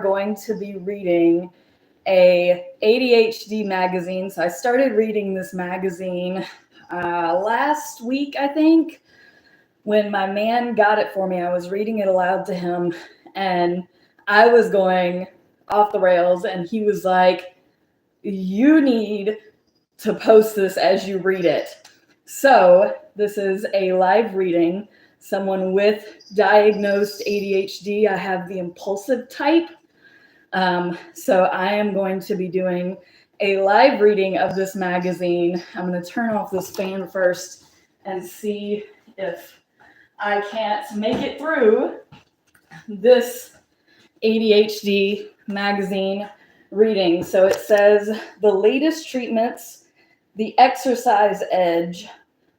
going to be reading a ADHD magazine. So I started reading this magazine last week, I think. When my man got it for me, I was reading it aloud to him, and I was going off the rails, and he was like, you need to post this as you read it. So this is a live reading. Someone with diagnosed ADHD. I have the impulsive type. So I am going to be doing a live reading of this magazine. I'm going to turn off this fan first and see if I can't make it through this ADHD magazine reading. So it says the latest treatments, the exercise edge,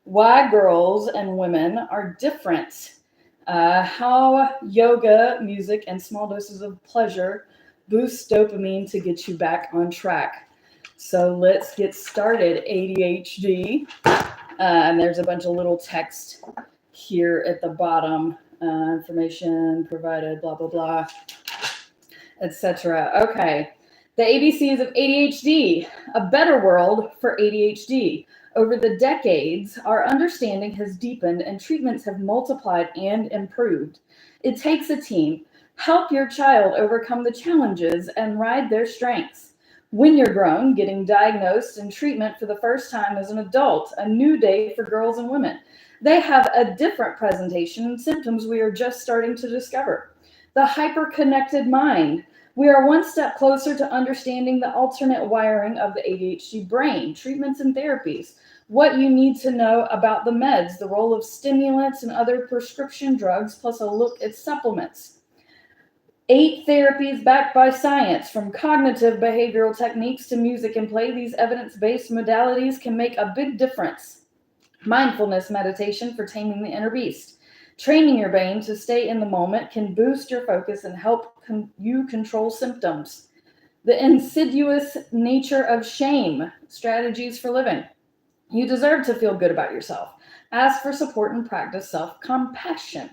why girls and women are different, how yoga, music, and small doses of pleasure boost dopamine to get you back on track. So let's get started. ADHD, and there's a bunch of little text here at the bottom, information provided, blah, blah, blah, etc. Okay, the ABCs of ADHD, a better world for ADHD. Over the decades, our understanding has deepened and treatments have multiplied and improved. It takes a team. Help your child overcome the challenges and ride their strengths. When you're grown, getting diagnosed and treatment for the first time as an adult, a new day for girls and women. They have a different presentation and symptoms we are just starting to discover. The hyper-connected mind. We are one step closer to understanding the alternate wiring of the ADHD brain, treatments and therapies, what you need to know about the meds, the role of stimulants and other prescription drugs, plus a look at supplements. 8 therapies backed by science, from cognitive behavioral techniques to music and play. These evidence-based modalities can make a big difference. Mindfulness meditation for taming the inner beast. Training your brain to stay in the moment can boost your focus and help you control symptoms. The insidious nature of shame, strategies for living. You deserve to feel good about yourself. Ask for support and practice self-compassion.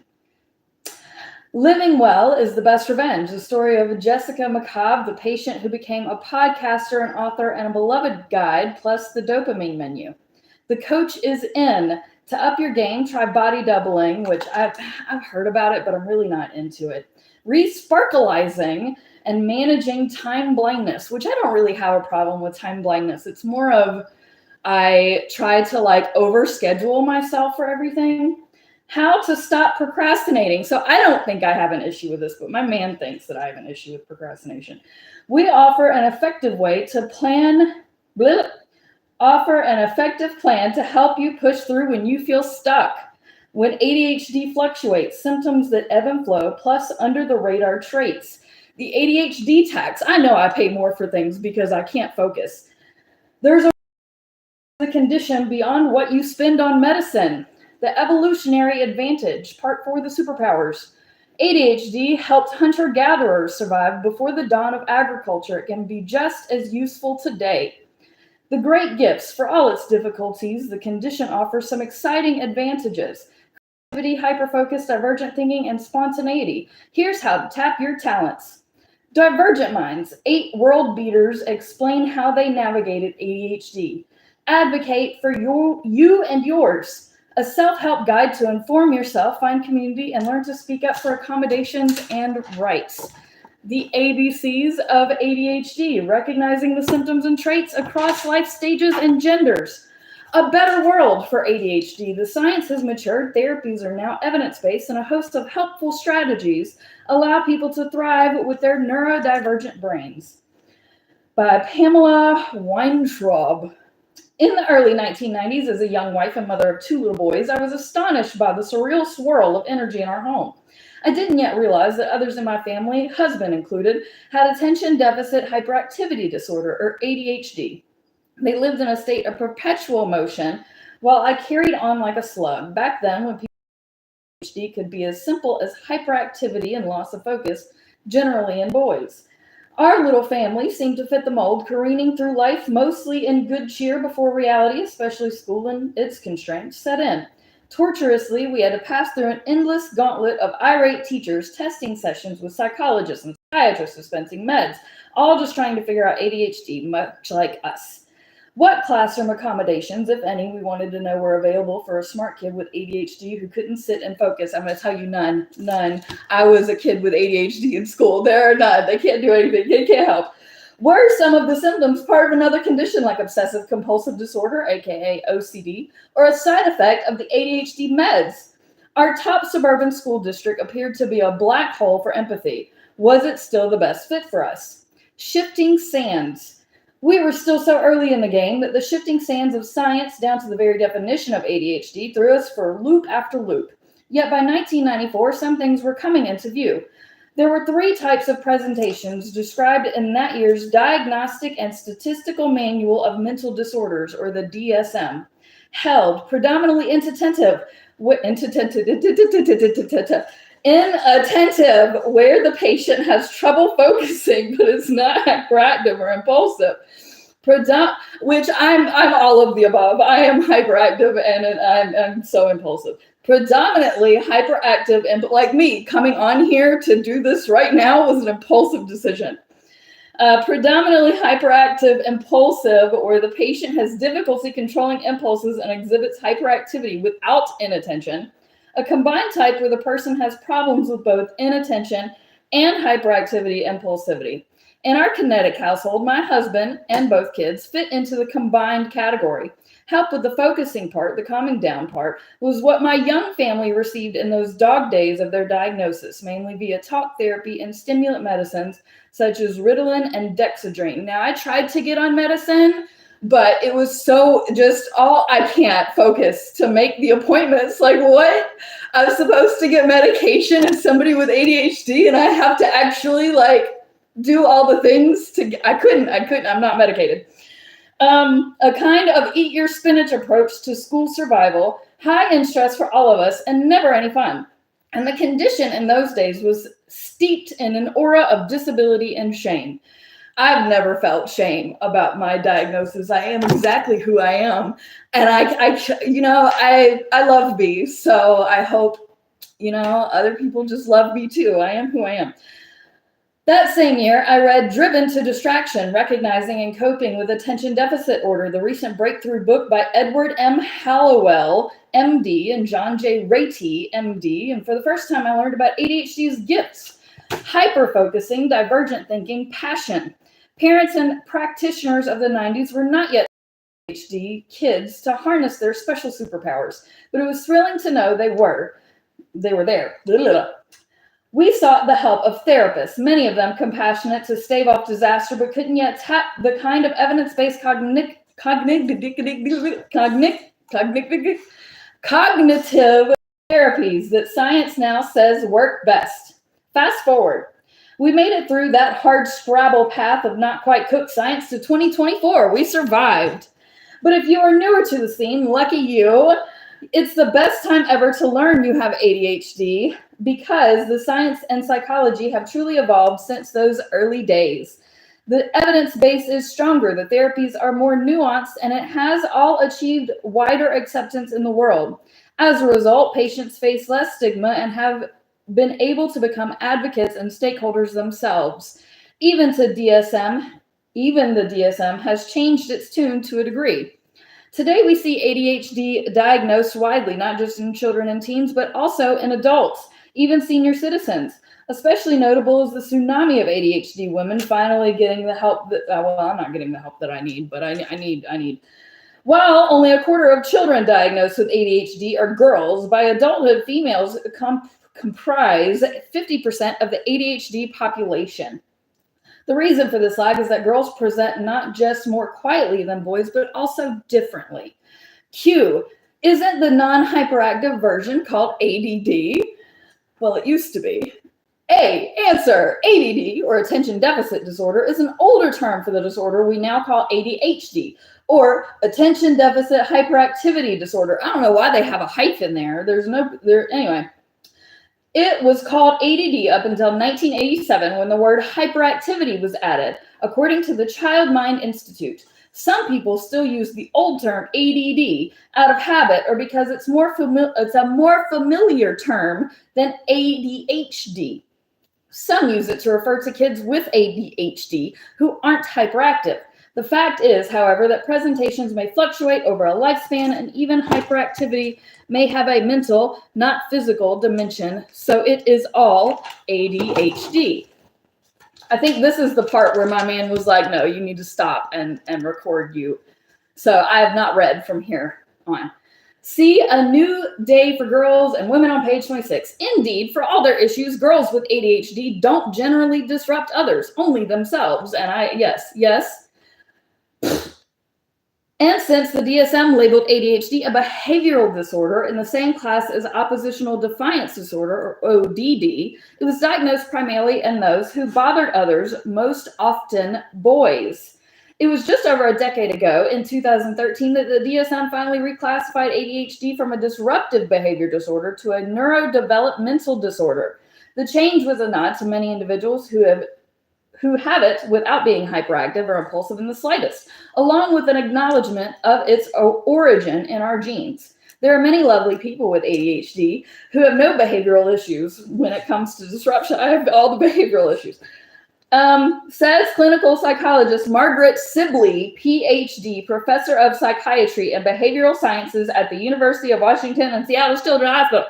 Living well is the best revenge. The story of Jessica McCobb, the patient who became a podcaster, an author, and a beloved guide, plus the dopamine menu. The coach is in. To up your game, try body doubling, which I've heard about it, but I'm really not into it. Resparkalizing and managing time blindness, which I don't really have a problem with time blindness. It's more of I try to overschedule myself for everything. How to stop procrastinating. So I don't think I have an issue with this, but my man thinks that I have an issue with procrastination. We offer an effective way to offer an effective plan to help you push through when you feel stuck. When ADHD fluctuates, symptoms that ebb and flow, plus under the radar traits. The ADHD tax. I know I pay more for things because I can't focus. There's a condition beyond what you spend on medicine. The evolutionary advantage, part 4, the superpowers. ADHD helped hunter-gatherers survive before the dawn of agriculture. It can be just as useful today. The great gifts. For all its difficulties, the condition offers some exciting advantages. Creativity, hyper-focus, divergent thinking, and spontaneity. Here's how to tap your talents. Divergent minds. 8 world beaters explain how they navigated ADHD. Advocate for you and yours. A self-help guide to inform yourself, find community, and learn to speak up for accommodations and rights. The ABCs of ADHD, recognizing the symptoms and traits across life stages and genders. A better world for ADHD. The science has matured, therapies are now evidence-based, and a host of helpful strategies allow people to thrive with their neurodivergent brains. By Pamela Weintraub. In the early 1990s, as a young wife and mother of 2 little boys, I was astonished by the surreal swirl of energy in our home. I didn't yet realize that others in my family, husband included, had attention deficit hyperactivity disorder, or ADHD. They lived in a state of perpetual motion while I carried on like a slug. Back then, when people with ADHD could be as simple as hyperactivity and loss of focus, generally in boys. Our little family seemed to fit the mold, careening through life mostly in good cheer before reality, especially school and its constraints, set in. Torturously, we had to pass through an endless gauntlet of irate teachers, testing sessions with psychologists and psychiatrist dispensing meds, all just trying to figure out ADHD, much like us. What classroom accommodations, if any, we wanted to know were available for a smart kid with ADHD who couldn't sit and focus? I'm going to tell you none. None. I was a kid with ADHD in school. There are none. They can't do anything. They can't help. Were some of the symptoms part of another condition like obsessive compulsive disorder, aka OCD, or a side effect of the ADHD meds? Our top suburban school district appeared to be a black hole for empathy. Was it still the best fit for us? Shifting sands. We were still so early in the game that the shifting sands of science, down to the very definition of ADHD, threw us for loop after loop. Yet by 1994, some things were coming into view. There were 3 types of presentations described in that year's Diagnostic and Statistical Manual of Mental Disorders, or the DSM, held predominantly inattentive, where the patient has trouble focusing but is not hyperactive or impulsive. Which I'm all of the above. I am hyperactive and I'm so impulsive. Predominantly hyperactive, and like me, coming on here to do this right now was an impulsive decision. Predominantly hyperactive, impulsive, or the patient has difficulty controlling impulses and exhibits hyperactivity without inattention. A combined type where the person has problems with both inattention and hyperactivity, impulsivity. In our kinetic household, my husband and both kids fit into the combined category. Help with the focusing part, the calming down part, was what my young family received in those dog days of their diagnosis, mainly via talk therapy and stimulant medicines such as Ritalin and Dexedrine. Now, I tried to get on medicine, but it was so I can't focus to make the appointments. Like, what? I'm supposed to get medication as somebody with ADHD, and I have to actually do all the things I couldn't, I'm not medicated. A kind of eat your spinach approach to school survival, high in stress for all of us and never any fun. And the condition in those days was steeped in an aura of disability and shame. I've never felt shame about my diagnosis. I am exactly who I am. And I love B. So I hope, other people just love me too. I am who I am. That same year, I read Driven to Distraction, Recognizing and Coping with Attention Deficit Order, the recent breakthrough book by Edward M. Hallowell, MD, and John J. Ratey, MD. And for the first time, I learned about ADHD's gifts: hyper-focusing, divergent thinking, passion. Parents and practitioners of the 90s were not yet ADHD kids to harness their special superpowers, but it was thrilling to know they were there. We sought the help of therapists, many of them compassionate to stave off disaster, but couldn't yet tap the kind of evidence-based cognitive therapies that science now says work best. Fast forward. We made it through that hard scrabble path of not quite cooked science to 2024. We survived. But if you are newer to the scene, lucky you, it's the best time ever to learn you have ADHD, because the science and psychology have truly evolved since those early days. The evidence base is stronger, the therapies are more nuanced, and it has all achieved wider acceptance in the world. As a result, patients face less stigma and have been able to become advocates and stakeholders themselves. Even the DSM has changed its tune to a degree. Today, we see ADHD diagnosed widely, not just in children and teens, but also in adults, even senior citizens. Especially notable is the tsunami of ADHD women finally getting the help that, I'm not getting the help that I need, but I need. While only a quarter of children diagnosed with ADHD are girls, by adulthood, females comprise 50% of the ADHD population. The reason for this lag is that girls present not just more quietly than boys, but also differently. Q, isn't the non-hyperactive version called ADD? Well, it used to be. A, answer, ADD, or attention deficit disorder, is an older term for the disorder we now call ADHD, or attention deficit hyperactivity disorder. I don't know why they have a hyphen there. Anyway. It was called ADD up until 1987 when the word hyperactivity was added, according to the Child Mind Institute. Some people still use the old term ADD out of habit or because it's a more familiar term than ADHD. Some use it to refer to kids with ADHD who aren't hyperactive. The fact is, however, that presentations may fluctuate over a lifespan, and even hyperactivity may have a mental, not physical dimension, so it is all ADHD. I think this is the part where my man was like, no, you need to stop and record you. So I have not read from here on. See A New Day for Girls and Women on page 26. Indeed, for all their issues, girls with ADHD don't generally disrupt others, only themselves. And yes. And since the DSM labeled ADHD a behavioral disorder in the same class as oppositional defiance disorder, or ODD, it was diagnosed primarily in those who bothered others, most often boys. It was just over a decade ago, in 2013, that the DSM finally reclassified ADHD from a disruptive behavior disorder to a neurodevelopmental disorder. The change was a nod to many individuals who have it without being hyperactive or impulsive in the slightest, along with an acknowledgement of its origin in our genes. There are many lovely people with ADHD who have no behavioral issues when it comes to disruption. I have all the behavioral issues. Says clinical psychologist Margaret Sibley, PhD, professor of psychiatry and behavioral sciences at the University of Washington and Seattle's Children's Hospital.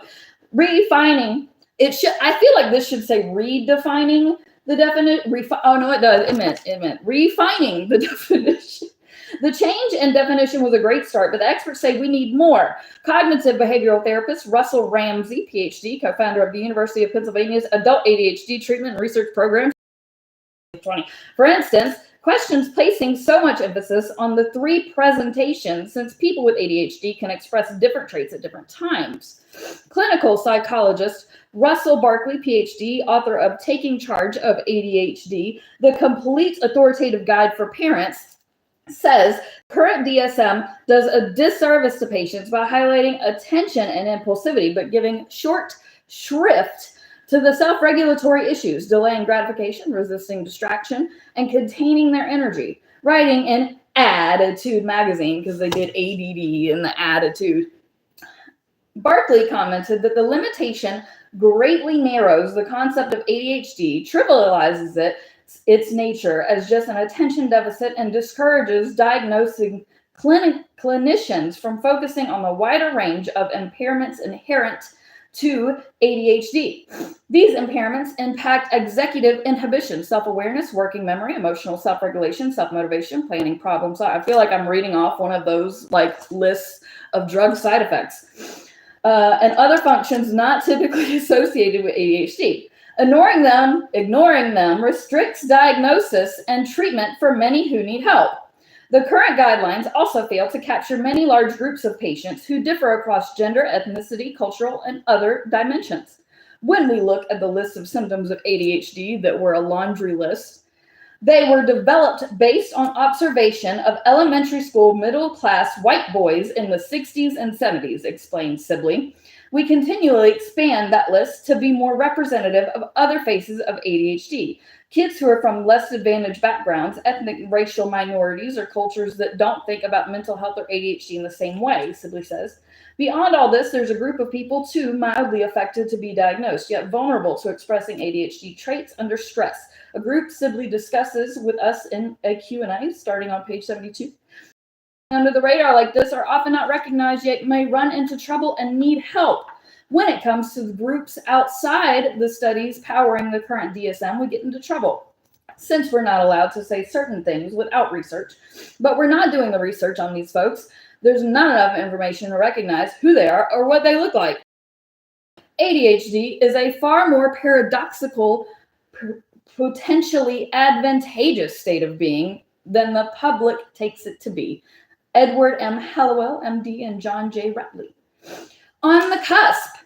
Redefining, I feel like this should say redefining the definition. It does. It meant refining the definition. The change in definition was a great start, but the experts say we need more. Cognitive behavioral therapist Russell Ramsey, PhD, co-founder of the University of Pennsylvania's Adult ADHD Treatment and Research Program. For instance, questions placing so much emphasis on the three presentations, since people with ADHD can express different traits at different times. Clinical psychologist Russell Barkley, PhD, author of Taking Charge of ADHD, the complete authoritative guide for parents, says current DSM does a disservice to patients by highlighting attention and impulsivity, but giving short shrift to the self-regulatory issues, delaying gratification, resisting distraction, and containing their energy. Writing in Attitude magazine, because they did ADD in the Attitude, Barkley commented that the limitation greatly narrows the concept of ADHD, trivializes its nature as just an attention deficit, and discourages diagnosing clinicians from focusing on the wider range of impairments inherent to ADHD. These impairments impact executive inhibition, self-awareness, working memory, emotional self-regulation, self-motivation, planning, problem solving. I feel like I'm reading off one of those lists of drug side effects. And other functions not typically associated with ADHD. Ignoring them restricts diagnosis and treatment for many who need help. The current guidelines also fail to capture many large groups of patients who differ across gender, ethnicity, cultural, and other dimensions. When we look at the list of symptoms of ADHD that were a laundry list, they were developed based on observation of elementary school middle-class white boys in the 60s and 70s, explained Sibley. We continually expand that list to be more representative of other faces of ADHD. Kids who are from less advantaged backgrounds, ethnic and racial minorities, or cultures that don't think about mental health or ADHD in the same way, Sibley says. Beyond all this, there's a group of people too mildly affected to be diagnosed, yet vulnerable to expressing ADHD traits under stress. A group Sibley discusses with us in a Q&A starting on page 72. Under the radar like this are often not recognized, yet may run into trouble and need help. When it comes to the groups outside the studies powering the current DSM, we get into trouble. Since we're not allowed to say certain things without research, but we're not doing the research on these folks, there's not enough information to recognize who they are or what they look like. ADHD is a far more paradoxical, potentially advantageous state of being than the public takes it to be. Edward M. Hallowell, MD, and John J. Ratley. On the cusp.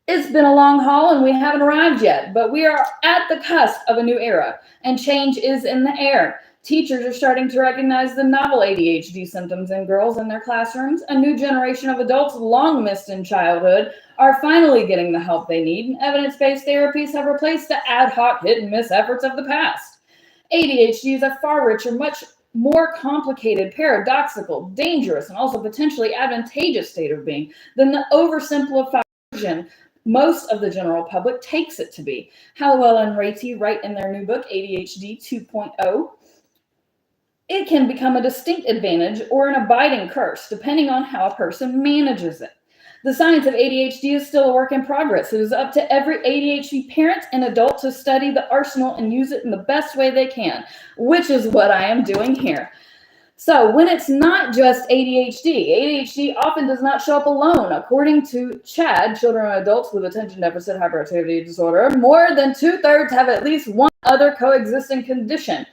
It's been a long haul and we haven't arrived yet, but we are at the cusp of a new era, and change is in the air. Teachers are starting to recognize the novel ADHD symptoms in girls in their classrooms. A new generation of adults long missed in childhood are finally getting the help they need, and evidence-based therapies have replaced the ad hoc hit-and-miss efforts of the past. ADHD is a far richer, much more complicated, paradoxical, dangerous, and also potentially advantageous state of being than the oversimplified version most of the general public takes it to be. Hallowell and Ratey write in their new book, ADHD 2.0, it can become a distinct advantage or an abiding curse, depending on how a person manages it. The science of ADHD is still a work in progress. It is up to every ADHD parent and adult to study the arsenal and use it in the best way they can, which is what I am doing here. So when it's not just ADHD often does not show up alone. According to CHAD, children and adults with attention deficit hyperactivity disorder, more than 2/3 have at least one other coexisting condition.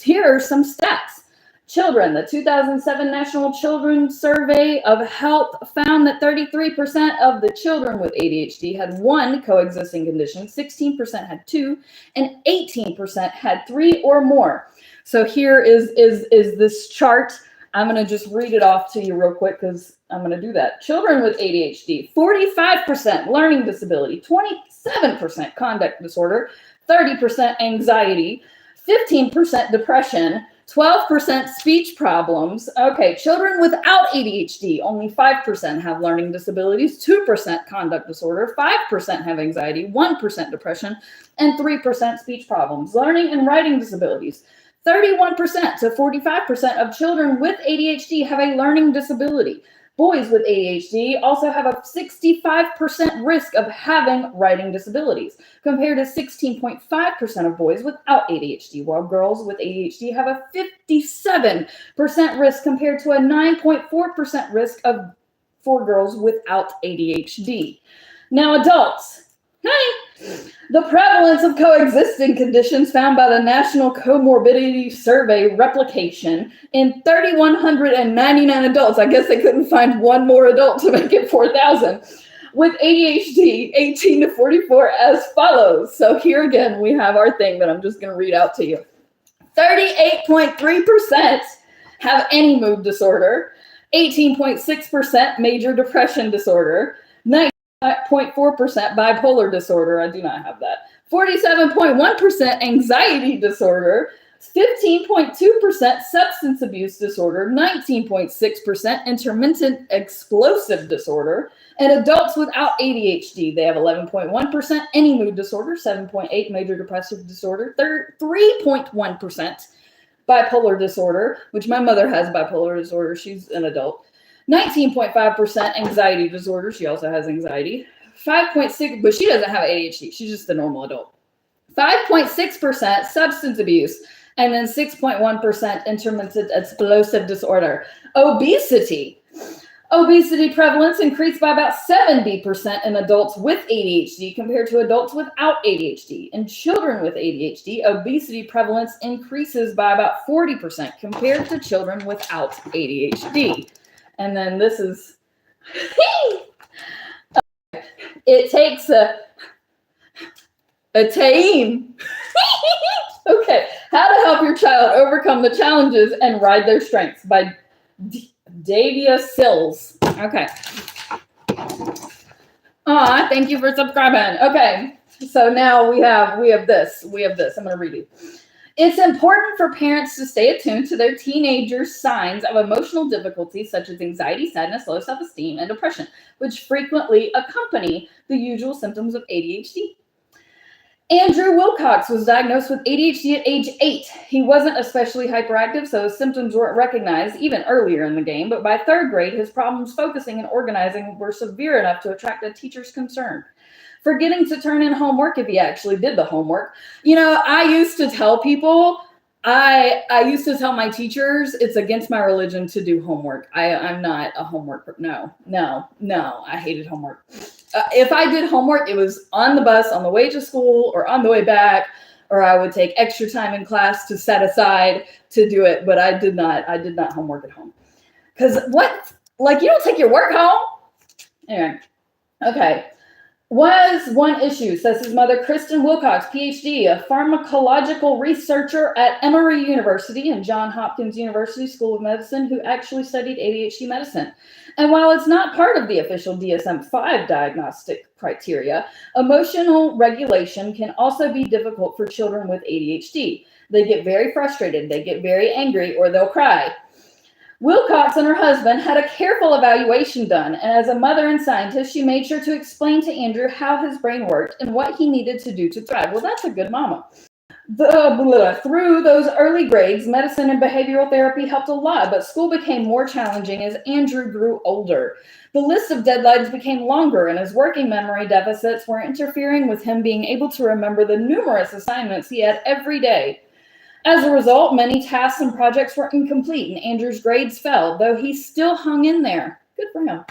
Here are some stats. Children, the 2007 National Children's Survey of Health found that 33% of the children with ADHD had one coexisting condition, 16% had two, and 18% had three or more. So here is this chart. I'm going to just read it off to you real quick because I'm going to do that. Children with ADHD, 45% learning disability, 27% conduct disorder, 30% anxiety, 15% depression, 12% speech problems. Okay, children without ADHD, only 5% have learning disabilities, 2% conduct disorder, 5% have anxiety, 1% depression, and 3% speech problems. Learning and writing disabilities. 31% to 45% of children with ADHD have a learning disability. Boys with ADHD also have a 65% risk of having writing disabilities, compared to 16.5% of boys without ADHD, while girls with ADHD have a 57% risk compared to a 9.4% risk for girls without ADHD. Now, adults. The prevalence of coexisting conditions found by the National Comorbidity Survey replication in 3,199 adults. I guess they couldn't find one more adult to make it 4,000. With ADHD 18 to 44 as follows. So here again, we have our thing that I'm just going to read out to you. 38.3% have any mood disorder, 18.6% major depression disorder, 0.4% bipolar disorder. I do not have that. 47.1% anxiety disorder, 15.2% substance abuse disorder, 19.6% intermittent explosive disorder, and adults without ADHD, they have 11.1% any mood disorder, 7.8% major depressive disorder, 3.1% bipolar disorder, which my mother has bipolar disorder. She's an adult. 19.5% anxiety disorder. She also has anxiety. 5.6%, but she doesn't have ADHD. She's just a normal adult. 5.6% substance abuse, and then 6.1% intermittent explosive disorder. Obesity. Obesity prevalence increased by about 70% in adults with ADHD compared to adults without ADHD. In children with ADHD, obesity prevalence increases by about 40% compared to children without ADHD. And then this is, it takes a team. Okay, how to help your child overcome the challenges and ride their strengths by Davia Sills. Okay. Aw, thank you for subscribing. Okay, so now we have this. I'm going to read it. It's important for parents to stay attuned to their teenagers' signs of emotional difficulties such as anxiety, sadness, low self-esteem, and depression, which frequently accompany the usual symptoms of ADHD. Andrew Wilcox was diagnosed with ADHD at age 8. He wasn't especially hyperactive, so his symptoms weren't recognized even earlier in the game, but by 3rd grade, his problems focusing and organizing were severe enough to attract a teacher's concern. Forgetting to turn in homework if he actually did the homework. You know, I used to tell people, I used to tell my teachers, it's against my religion to do homework. I'm not a homework. No, I hated homework. If I did homework, it was on the bus, on the way to school, or on the way back, or I would take extra time in class to set aside to do it, but I did not homework at home. Because what? Like, you don't take your work home? Anyway, okay. Was one issue, says his mother, Kristen Wilcox, PhD, a pharmacological researcher at Emory University and Johns Hopkins University School of Medicine, who actually studied ADHD medicine. And while it's not part of the official DSM-5 diagnostic criteria, emotional regulation can also be difficult for children with ADHD. They get very frustrated, they get very angry, or they'll cry. Wilcox and her husband had a careful evaluation done, and as a mother and scientist, she made sure to explain to Andrew how his brain worked and what he needed to do to thrive. Well, that's a good mama. Through those early grades, medicine and behavioral therapy helped a lot, but school became more challenging as Andrew grew older. The list of deadlines became longer, and his working memory deficits were interfering with him being able to remember the numerous assignments he had every day. As a result, many tasks and projects were incomplete, and Andrew's grades fell, though he still hung in there. Good for him.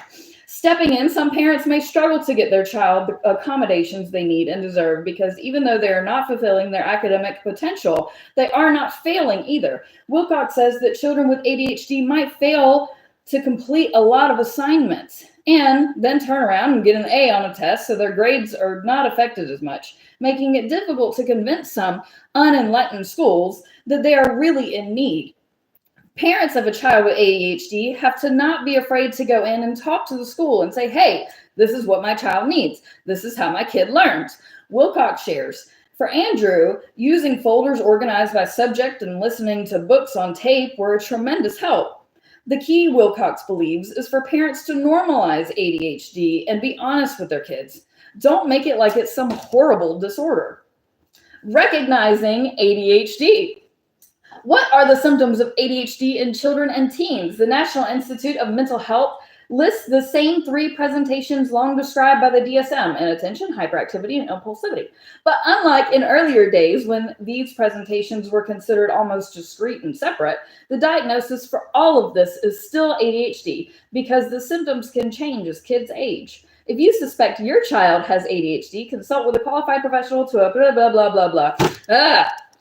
Stepping in, some parents may struggle to get their child the accommodations they need and deserve because even though they are not fulfilling their academic potential, they are not failing either. Wilcox says that children with ADHD might fail to complete a lot of assignments and then turn around and get an A on a test, so their grades are not affected as much, making it difficult to convince some unenlightened schools that they are really in need. Parents of a child with ADHD have to not be afraid to go in and talk to the school and say, hey, this is what my child needs. This is how my kid learns. Wilcox shares, for Andrew, using folders organized by subject and listening to books on tape were a tremendous help. The key, Wilcox believes, is for parents to normalize ADHD and be honest with their kids. Don't make it like it's some horrible disorder. Recognizing ADHD. What are the symptoms of ADHD in children and teens? The National Institute of Mental Health lists the same 3 presentations long described by the DSM: inattention, hyperactivity, and impulsivity. But unlike in earlier days when these presentations were considered almost discrete and separate, the diagnosis for all of this is still ADHD because the symptoms can change as kids age. If you suspect your child has ADHD, consult with a qualified professional to a blah, blah, blah, blah, blah.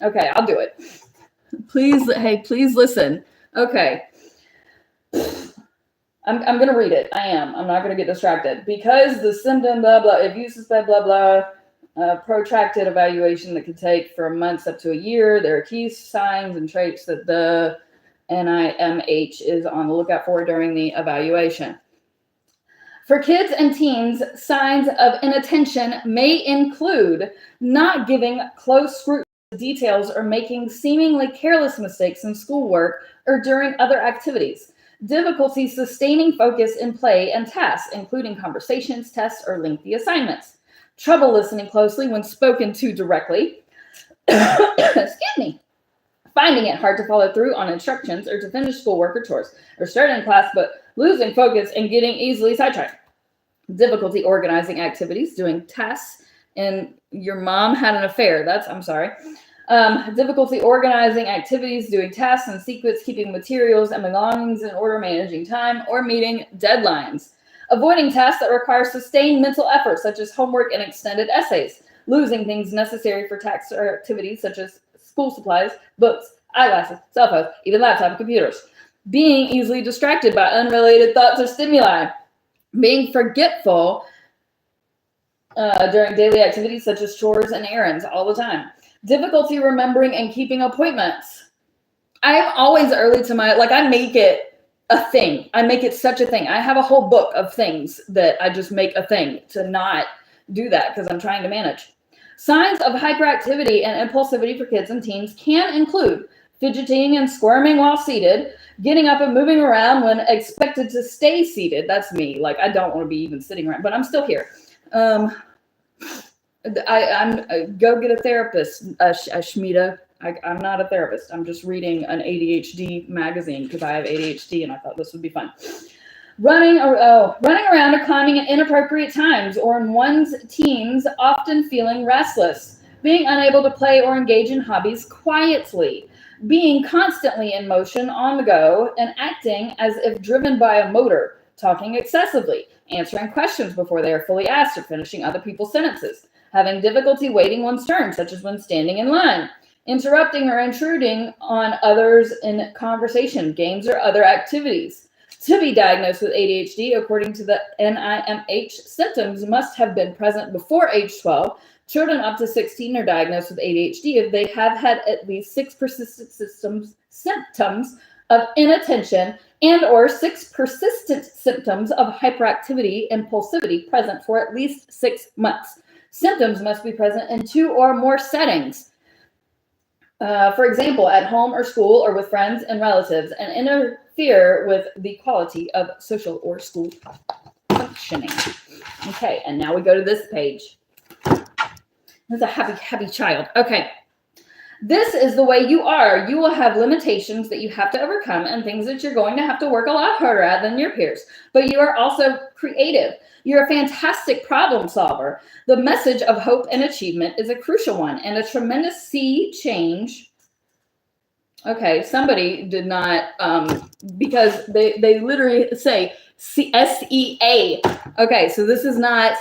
Okay, I'll do it. Please listen. Okay. I'm going to read it. I'm not going to get distracted. Because the symptom, blah, blah, if you suspect, blah, blah, protracted evaluation that could take from months up to a year, there are key signs and traits that the NIMH is on the lookout for during the evaluation. For kids and teens, signs of inattention may include not giving close scrutiny to details or making seemingly careless mistakes in schoolwork or during other activities. Difficulty sustaining focus in play and tasks, including conversations, tests, or lengthy assignments. Trouble listening closely when spoken to directly. Excuse me. Finding it hard to follow through on instructions or to finish schoolwork or chores, or starting class but losing focus and getting easily sidetracked. Difficulty organizing activities, doing tasks, and your mom had an affair. Difficulty organizing activities, doing tasks in sequence, keeping materials and belongings in order, managing time, or meeting deadlines. Avoiding tasks that require sustained mental effort, such as homework and extended essays. Losing things necessary for tasks or activities, such as school supplies, books, eyeglasses, cell phones, even laptops and computers. Being easily distracted by unrelated thoughts or stimuli. Being forgetful during daily activities such as chores and errands all the time. Difficulty remembering and keeping appointments. I am always early to I make it a thing. I make it such a thing. I have a whole book of things that I just make a thing to not do that because I'm trying to manage. Signs of hyperactivity and impulsivity for kids and teens can include fidgeting and squirming while seated, getting up and moving around when expected to stay seated. That's me. I don't want to be even sitting around, but I'm still here. I'm go get a therapist, Shmita. I'm not a therapist. I'm just reading an ADHD magazine because I have ADHD and I thought this would be fun. Running around or climbing at inappropriate times, or in one's teens, often feeling restless, being unable to play or engage in hobbies quietly, being constantly in motion, on the go, and acting as if driven by a motor, talking excessively, answering questions before they are fully asked, or finishing other people's sentences, having difficulty waiting one's turn, such as when standing in line, interrupting or intruding on others in conversation, games, or other activities. To be diagnosed with ADHD, according to the NIMH, symptoms must have been present before age 12. Children up to 16 are diagnosed with ADHD if they have had at least 6 persistent symptoms of inattention and or 6 persistent symptoms of hyperactivity, impulsivity present for at least 6 months. Symptoms must be present in 2 or more settings. For example, at home or school or with friends and relatives, and interfere with the quality of social or school functioning. Okay, and now we go to this page. This is a happy child. Okay. This is the way you are. You will have limitations that you have to overcome and things that you're going to have to work a lot harder at than your peers. But you are also creative. You're a fantastic problem solver. The message of hope and achievement is a crucial one and a tremendous sea change. Okay, somebody did not, because they literally say SEA. Okay, so this is not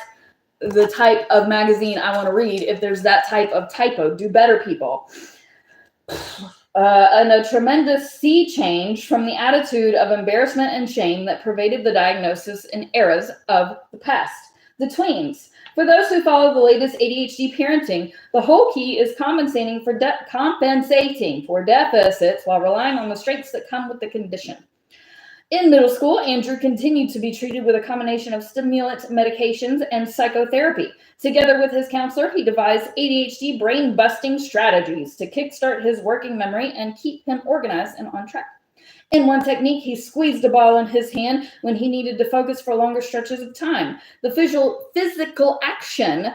the type of magazine I want to read if there's that type of typo. Do better, people. And a tremendous sea change from the attitude of embarrassment and shame that pervaded the diagnosis in eras of the past. The tweens. For those who follow the latest ADHD parenting, the whole key is compensating for deficits while relying on the strengths that come with the condition. In middle school, Andrew continued to be treated with a combination of stimulant medications and psychotherapy. Together with his counselor, he devised ADHD brain-busting strategies to kickstart his working memory and keep him organized and on track. In one technique, he squeezed a ball in his hand when he needed to focus for longer stretches of time. The physical action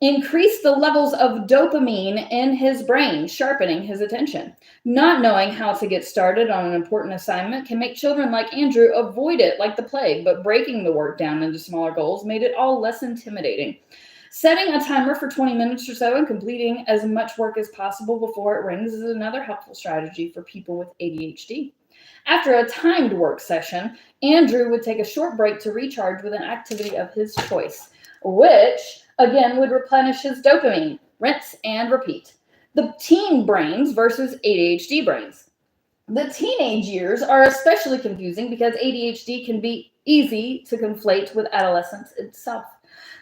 increased the levels of dopamine in his brain, sharpening his attention. Not knowing how to get started on an important assignment can make children like Andrew avoid it like the plague, but breaking the work down into smaller goals made it all less intimidating. Setting a timer for 20 minutes or so and completing as much work as possible before it rings is another helpful strategy for people with ADHD. After a timed work session, Andrew would take a short break to recharge with an activity of his choice, which again would replenish his dopamine. Rinse and repeat. The teen brains versus ADHD brains. The teenage years are especially confusing because ADHD can be easy to conflate with adolescence itself.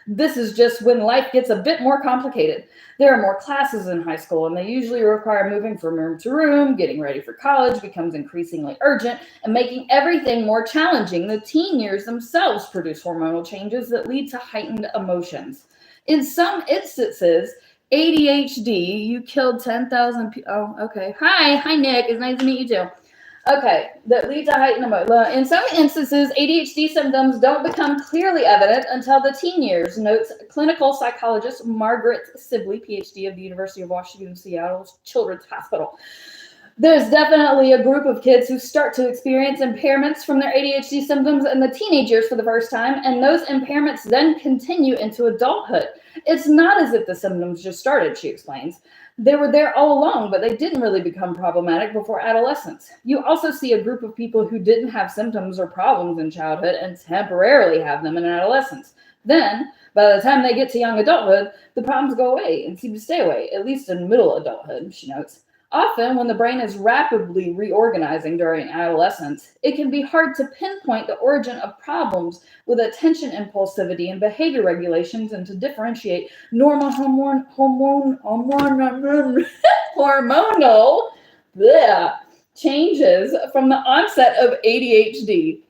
This is just when life gets a bit more complicated. There are more classes in high school, and they usually require moving from room to room. Getting ready for college becomes increasingly urgent, and making everything more challenging. The teen years themselves produce hormonal changes that lead to heightened emotions. In some instances, ADHD, you killed 10,000 people. Oh, okay. Hi, Nick. It's nice to meet you too. Okay, that lead to heightened emotion. In some instances, ADHD symptoms don't become clearly evident until the teen years, notes clinical psychologist Margaret Sibley, PhD of the University of Washington, Seattle's Children's Hospital. There's definitely a group of kids who start to experience impairments from their ADHD symptoms in the teenage years for the first time, and those impairments then continue into adulthood. It's not as if the symptoms just started, she explains. They were there all along, but they didn't really become problematic before adolescence. You also see a group of people who didn't have symptoms or problems in childhood and temporarily have them in adolescence. Then, by the time they get to young adulthood, the problems go away and seem to stay away, at least in middle adulthood, she notes. Often, when the brain is rapidly reorganizing during adolescence, it can be hard to pinpoint the origin of problems with attention impulsivity and behavior regulations and to differentiate normal hormonal changes from the onset of ADHD.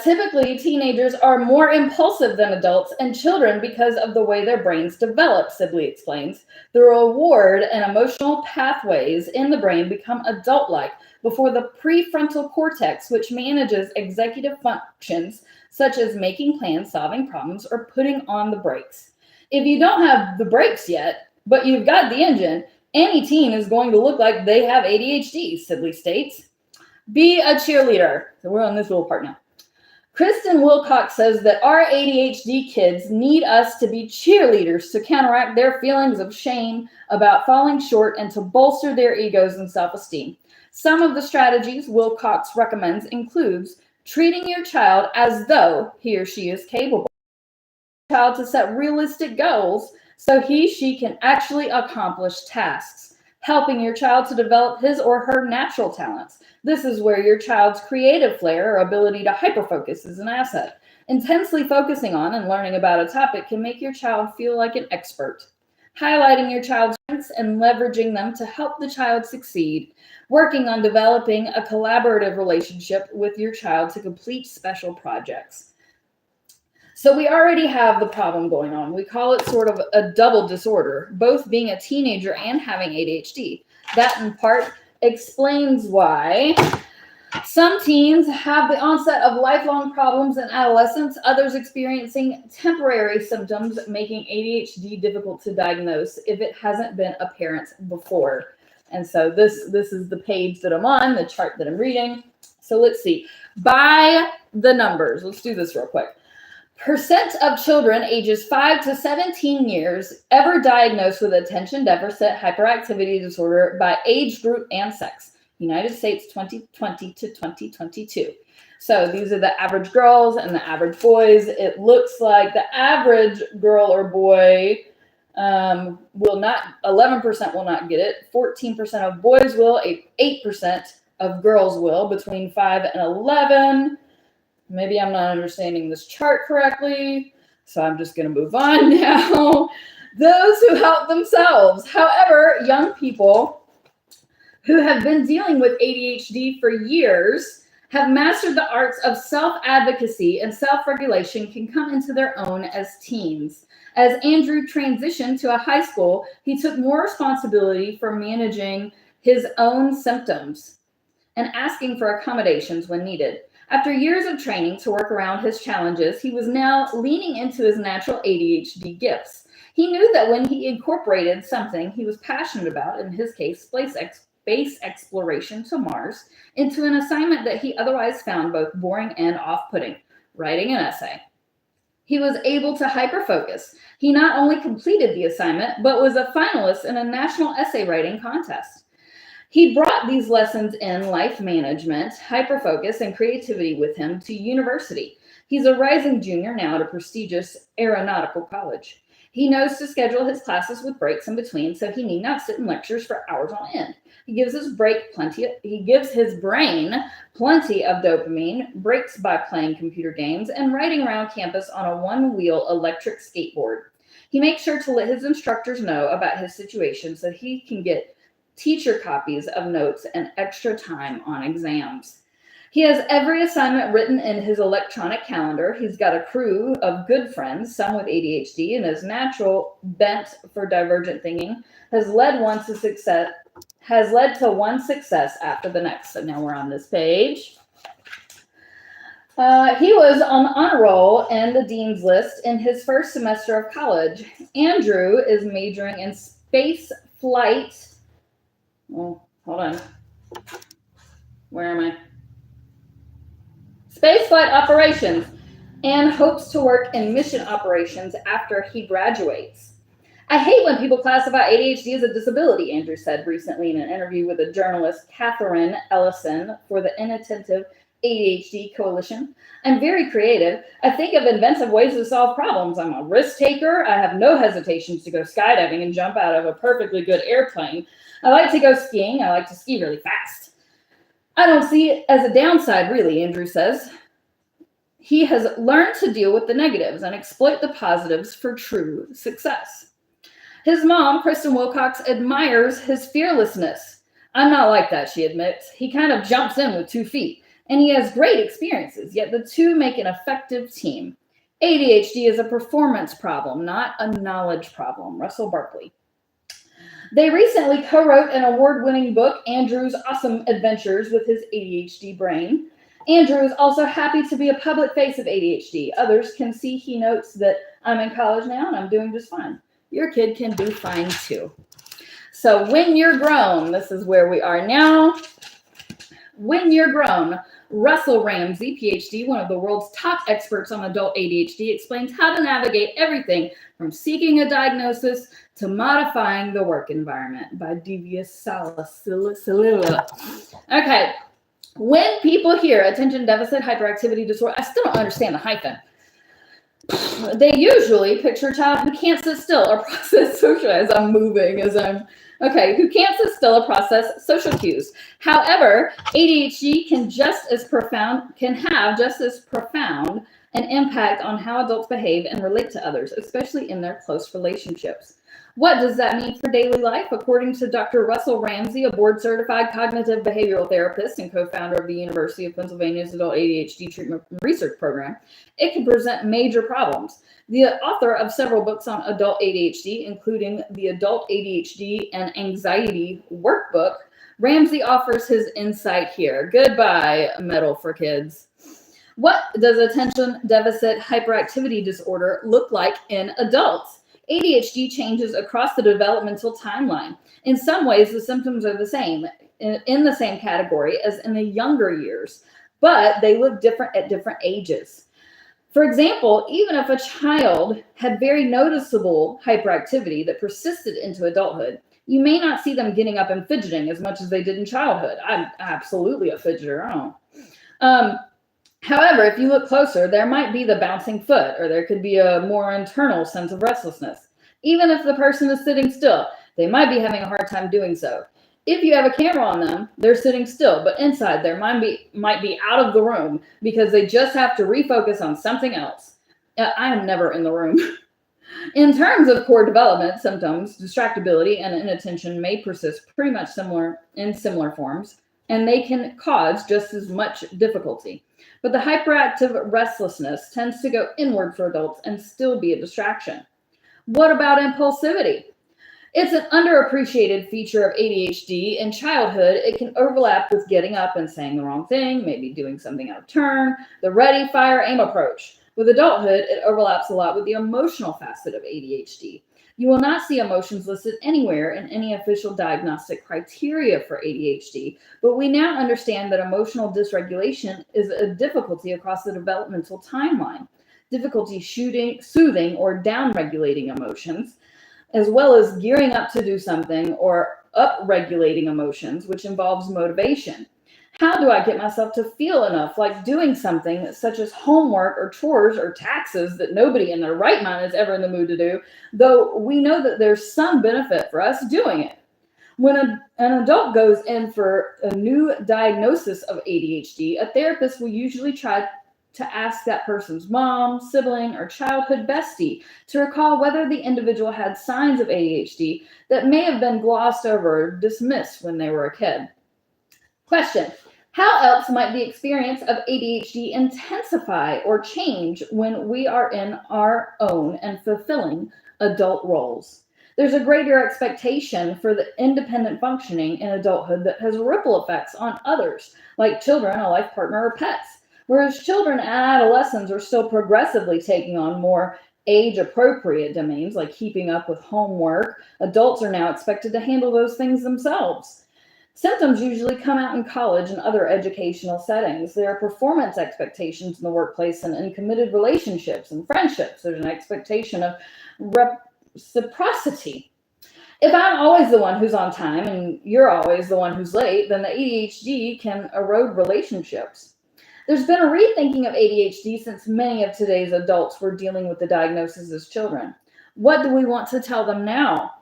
Typically, teenagers are more impulsive than adults and children because of the way their brains develop, Sibley explains. The reward and emotional pathways in the brain become adult-like before the prefrontal cortex, which manages executive functions such as making plans, solving problems, or putting on the brakes. If you don't have the brakes yet, but you've got the engine, any teen is going to look like they have ADHD, Sibley states. Be a cheerleader. So we're on this little part now. Kristen Wilcox says that our ADHD kids need us to be cheerleaders to counteract their feelings of shame about falling short and to bolster their egos and self-esteem. Some of the strategies Wilcox recommends includes treating your child as though he or she is capable. Child to set realistic goals so she can actually accomplish tasks. Helping your child to develop his or her natural talents. This is where your child's creative flair or ability to hyperfocus is an asset. Intensely focusing on and learning about a topic can make your child feel like an expert. Highlighting your child's strengths and leveraging them to help the child succeed. Working on developing a collaborative relationship with your child to complete special projects. So we already have the problem going on. We call it sort of a double disorder, both being a teenager and having ADHD. That in part explains why some teens have the onset of lifelong problems in adolescence, others experiencing temporary symptoms, making ADHD difficult to diagnose if it hasn't been apparent before. And so this is the page that I'm on, the chart that I'm reading. So let's see. By the numbers, let's do this real quick. Percent of children ages 5 to 17 years ever diagnosed with attention deficit hyperactivity disorder by age group and sex. United States 2020 to 2022. So these are the average girls and the average boys. It looks like the average girl or boy will not, 11% will not get it. 14% of boys will, 8% of girls will, between 5 and 11. Maybe I'm not understanding this chart correctly, so I'm just going to move on now. Those who help themselves. However, young people who have been dealing with ADHD for years have mastered the arts of self-advocacy and self-regulation can come into their own as teens. As Andrew transitioned to a high school, he took more responsibility for managing his own symptoms and asking for accommodations when needed. After years of training to work around his challenges, he was now leaning into his natural ADHD gifts. He knew that when he incorporated something he was passionate about, in his case, space exploration to Mars, into an assignment that he otherwise found both boring and off-putting, writing an essay, he was able to hyper-focus. He not only completed the assignment, but was a finalist in a national essay writing contest. He brought these lessons in life management, hyperfocus, and creativity with him to university. He's a rising junior now at a prestigious aeronautical college. He knows to schedule his classes with breaks in between, so he need not sit in lectures for hours on end. He gives his brain plenty of dopamine, breaks by playing computer games, and riding around campus on a one-wheel electric skateboard. He makes sure to let his instructors know about his situation so he can get teacher copies of notes and extra time on exams. He has every assignment written in his electronic calendar. He's got a crew of good friends, some with ADHD, and his natural bent for divergent thinking has led to one success after the next. So now we're on this page. He was on the honor roll and the dean's list in his first semester of college. Andrew is majoring in space flight. Oh, hold on. Where am I? Spaceflight operations, and hopes to work in mission operations after he graduates. I hate when people classify ADHD as a disability, Andrew said recently in an interview with the journalist Catherine Ellison for the Inattentive ADHD Coalition. I'm very creative. I think of inventive ways to solve problems. I'm a risk taker. I have no hesitations to go skydiving and jump out of a perfectly good airplane. I like to go skiing. I like to ski really fast. I don't see it as a downside, really, Andrew says. He has learned to deal with the negatives and exploit the positives for true success. His mom, Kristen Wilcox, admires his fearlessness. I'm not like that, she admits. He kind of jumps in with 2 feet, and he has great experiences, yet the two make an effective team. ADHD is a performance problem, not a knowledge problem. Russell Barkley. They recently co-wrote an award-winning book, Andrew's Awesome Adventures with His ADHD Brain. Andrew is also happy to be a public face of ADHD. Others can see he notes that I'm in college now and I'm doing just fine. Your kid can do fine too. So when you're grown, this is where we are now. When you're grown, Russell Ramsey, PhD, one of the world's top experts on adult ADHD, explains how to navigate everything from seeking a diagnosis to modifying the work environment by Devious Salicilla. Okay, when people hear attention deficit hyperactivity disorder, I still don't understand the hyphen. They usually picture a child who can't sit still or process social as I'm moving, who can't sit still or process social cues. However, ADHD can have just as profound an impact on how adults behave and relate to others, especially in their close relationships. What does that mean for daily life? According to Dr. Russell Ramsey, a board-certified cognitive behavioral therapist and co-founder of the University of Pennsylvania's Adult ADHD Treatment and Research Program, it can present major problems. The author of several books on adult ADHD, including the Adult ADHD and Anxiety Workbook, Ramsey offers his insight here. Goodbye, Metal for Kids. What does attention deficit hyperactivity disorder look like in adults? ADHD changes across the developmental timeline. In some ways, the symptoms are the same, in the same category as in the younger years, but they look different at different ages. For example, even if a child had very noticeable hyperactivity that persisted into adulthood, you may not see them getting up and fidgeting as much as they did in childhood. I'm absolutely a fidgeter. However, if you look closer, there might be the bouncing foot, or there could be a more internal sense of restlessness. Even if the person is sitting still, they might be having a hard time doing so. If you have a camera on them, they're sitting still, but inside they might be out of the room because they just have to refocus on something else. I am never in the room. In terms of core development symptoms, distractibility and inattention may persist pretty much in similar forms, and they can cause just as much difficulty. But the hyperactive restlessness tends to go inward for adults and still be a distraction. What about impulsivity? It's an underappreciated feature of ADHD. In childhood, it can overlap with getting up and saying the wrong thing, maybe doing something out of turn, the ready, fire, aim approach. With adulthood, it overlaps a lot with the emotional facet of ADHD. You will not see emotions listed anywhere in any official diagnostic criteria for ADHD, but we now understand that emotional dysregulation is a difficulty across the developmental timeline. Difficulty soothing or downregulating emotions, as well as gearing up to do something or upregulating emotions, which involves motivation. How do I get myself to feel enough like doing something such as homework or chores or taxes that nobody in their right mind is ever in the mood to do, though we know that there's some benefit for us doing it? When an adult goes in for a new diagnosis of ADHD, a therapist will usually try to ask that person's mom, sibling, or childhood bestie to recall whether the individual had signs of ADHD that may have been glossed over or dismissed when they were a kid. Question: how else might the experience of ADHD intensify or change when we are in our own and fulfilling adult roles? There's a greater expectation for the independent functioning in adulthood that has ripple effects on others, like children, a life partner, or pets. Whereas children and adolescents are still progressively taking on more age-appropriate domains, like keeping up with homework, adults are now expected to handle those things themselves. Symptoms usually come out in college and other educational settings. There are performance expectations in the workplace and in committed relationships and friendships. There's an expectation of reciprocity. If I'm always the one who's on time and you're always the one who's late, then the ADHD can erode relationships. There's been a rethinking of ADHD since many of today's adults were dealing with the diagnosis as children. What do we want to tell them now?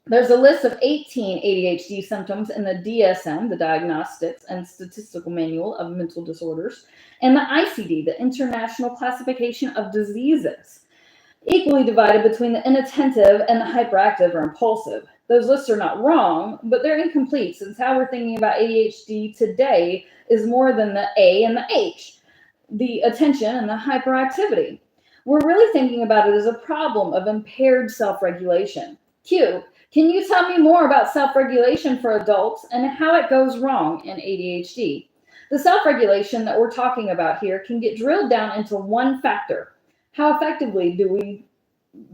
There's a list of 18 ADHD symptoms in the DSM, the Diagnostics and Statistical Manual of Mental Disorders, and the ICD, the International Classification of Diseases, equally divided between the inattentive and the hyperactive or impulsive. Those lists are not wrong, but they're incomplete since how we're thinking about ADHD today is more than the A and the H, the attention and the hyperactivity. We're really thinking about it as a problem of impaired self-regulation. Q, can you tell me more about self-regulation for adults and how it goes wrong in ADHD? The self-regulation that we're talking about here can get drilled down into one factor. How effectively do we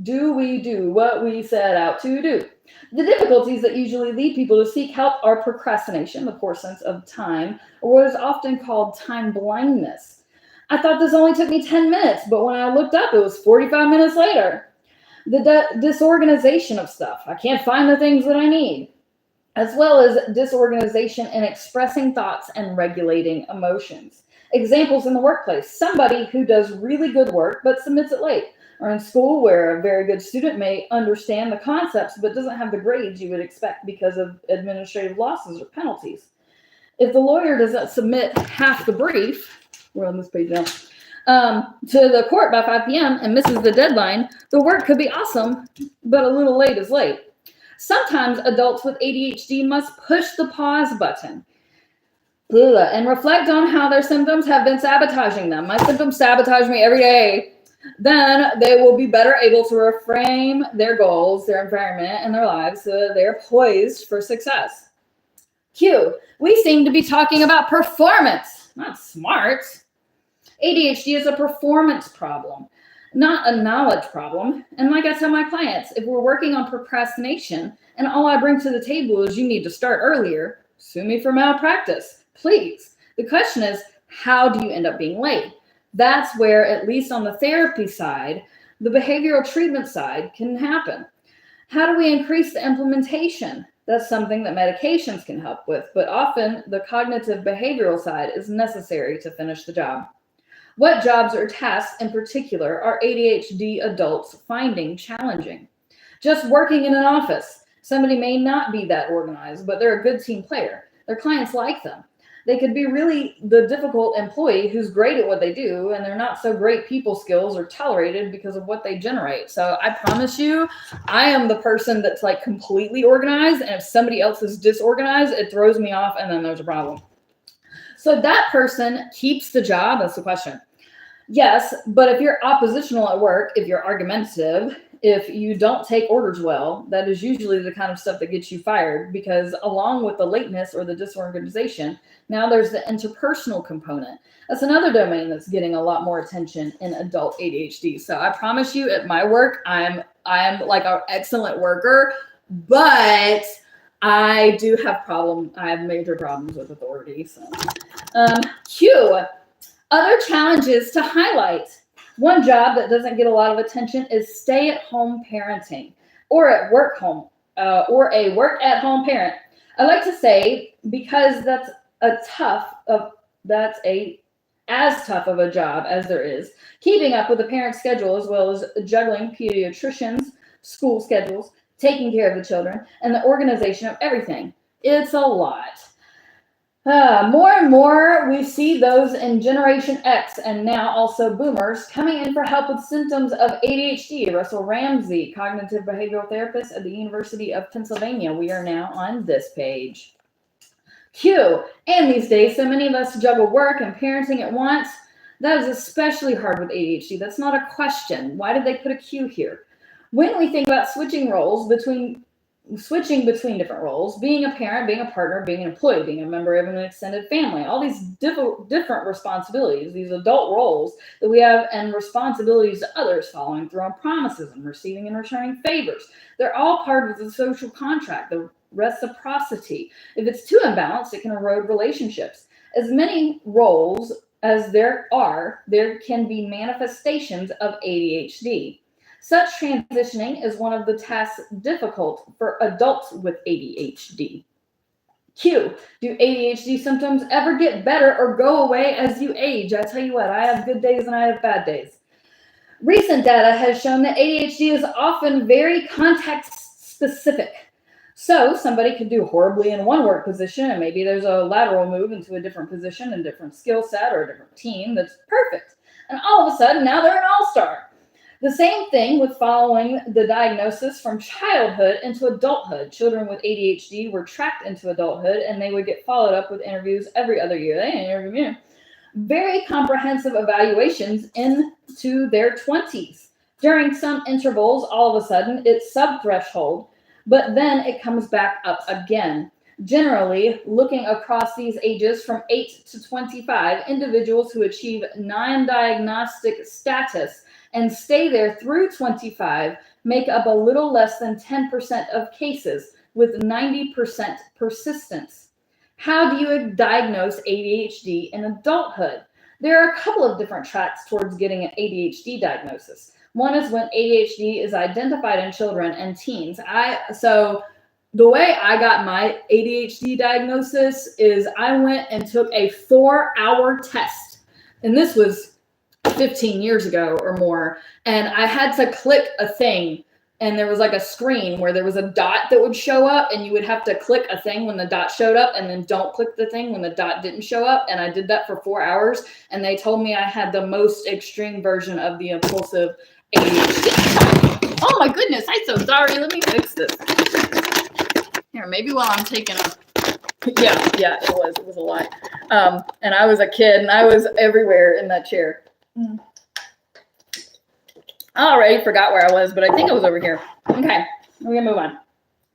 do what we set out to do? The difficulties that usually lead people to seek help are procrastination, the poor sense of time, or what is often called time blindness. I thought this only took me 10 minutes, but when I looked up, it was 45 minutes later. The disorganization of stuff. I can't find the things that I need, as well as disorganization in expressing thoughts and regulating emotions. Examples in the workplace: somebody who does really good work but submits it late, or in school where a very good student may understand the concepts but doesn't have the grades you would expect because of administrative losses or penalties. If the lawyer doesn't submit half the brief, we're on this page now, to the court by 5 p.m. and misses the deadline, the work could be awesome, but a little late is late. Sometimes adults with ADHD must push the pause button and reflect on how their symptoms have been sabotaging them. My symptoms sabotage me every day. Then they will be better able to reframe their goals, their environment, and their lives so that they're poised for success. Q, we seem to be talking about performance, not smart. ADHD is a performance problem, not a knowledge problem. And like I tell my clients, if we're working on procrastination and all I bring to the table is you need to start earlier, sue me for malpractice, please. The question is, how do you end up being late? That's where, at least on the therapy side, the behavioral treatment side can happen. How do we increase the implementation? That's something that medications can help with, but often the cognitive behavioral side is necessary to finish the job. What jobs or tasks in particular are ADHD adults finding challenging? Just working in an office. Somebody may not be that organized, but they're a good team player. Their clients like them. They could be really the difficult employee who's great at what they do, and they're not so great people skills or tolerated because of what they generate. So I promise you, I am the person that's like completely organized, and if somebody else is disorganized, it throws me off, and then there's a problem. So that person keeps the job. That's the question. Yes, but if you're oppositional at work, if you're argumentative, if you don't take orders well, that is usually the kind of stuff that gets you fired, because along with the lateness or the disorganization, now there's the interpersonal component. That's another domain that's getting a lot more attention in adult ADHD. So I promise you, at my work, I'm like an excellent worker, but I do have I have major problems with authority. So Q, other challenges to highlight. One job that doesn't get a lot of attention is stay-at-home parenting, or a work-at-home parent. I like to say, because that's as tough of a job as there is, keeping up with the parent schedule as well as juggling pediatricians, school schedules, taking care of the children, and the organization of everything. It's a lot. More and more, we see those in Generation X and now also boomers coming in for help with symptoms of ADHD. Russell Ramsey, cognitive behavioral therapist at the University of Pennsylvania. We are now on this page. Q, and these days, so many of us juggle work and parenting at once. That is especially hard with ADHD. That's not a question. Why did they put a Q here? When we think about switching between different roles, being a parent, being a partner, being an employee, being a member of an extended family, all these different responsibilities, these adult roles that we have, and responsibilities to others, following through on promises and receiving and returning favors. They're all part of the social contract, the reciprocity. If it's too imbalanced, it can erode relationships. As many roles as there are, there can be manifestations of ADHD. Such transitioning is one of the tasks difficult for adults with ADHD. Q, do ADHD symptoms ever get better or go away as you age? I tell you what, I have good days and I have bad days. Recent data has shown that ADHD is often very context specific. So somebody could do horribly in one work position, and maybe there's a lateral move into a different position, a different skill set, or a different team that's perfect. And all of a sudden, now they're an all-star. The same thing with following the diagnosis from childhood into adulthood. Children with ADHD were tracked into adulthood, and they would get followed up with interviews every other year. They didn't interview me. Very comprehensive evaluations into their 20s. During some intervals, all of a sudden, it's sub-threshold, but then it comes back up again. Generally, looking across these ages from 8 to 25, individuals who achieve non-diagnostic status and stay there through 25 make up a little less than 10% of cases, with 90% persistence. How do you diagnose ADHD in adulthood? There are a couple of different tracks towards getting an ADHD diagnosis. One is when ADHD is identified in children and teens. So the way I got my ADHD diagnosis is I went and took a 4-hour test. And this was 15 years ago or more. And I had to click a thing and there was like a screen where there was a dot that would show up, and you would have to click a thing when the dot showed up, and then don't click the thing when the dot didn't show up. And I did that for 4 hours, and they told me I had the most extreme version of the impulsive ADHD. Oh my goodness, I'm so sorry. Let me fix this. Here, maybe while I'm taking a... Yeah, it was a lot. And I was a kid, and I was everywhere in that chair. I already forgot where I was, but I think I was over here. Okay, we're gonna move on.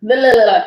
The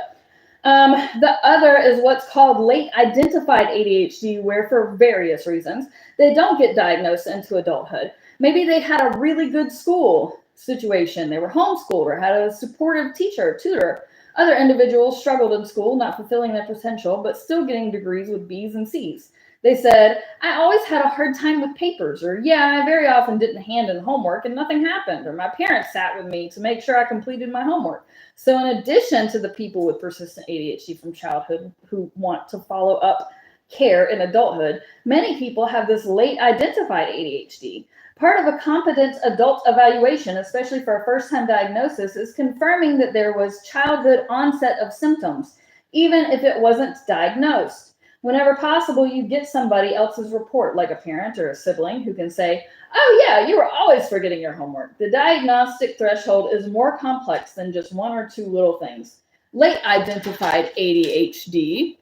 other is what's called late identified ADHD, where for various reasons, they don't get diagnosed into adulthood. Maybe they had a really good school situation. They were homeschooled or had a supportive teacher or tutor. Other individuals struggled in school, not fulfilling their potential, but still getting degrees with B's and C's. They said, I always had a hard time with papers, or yeah, I very often didn't hand in homework and nothing happened, or my parents sat with me to make sure I completed my homework. So in addition to the people with persistent ADHD from childhood who want to follow up care in adulthood, many people have this late identified ADHD. Part of a competent adult evaluation, especially for a first-time diagnosis, is confirming that there was childhood onset of symptoms, even if it wasn't diagnosed. Whenever possible, you get somebody else's report, like a parent or a sibling, who can say, oh yeah, you were always forgetting your homework. The diagnostic threshold is more complex than just one or two little things. Late identified ADHD,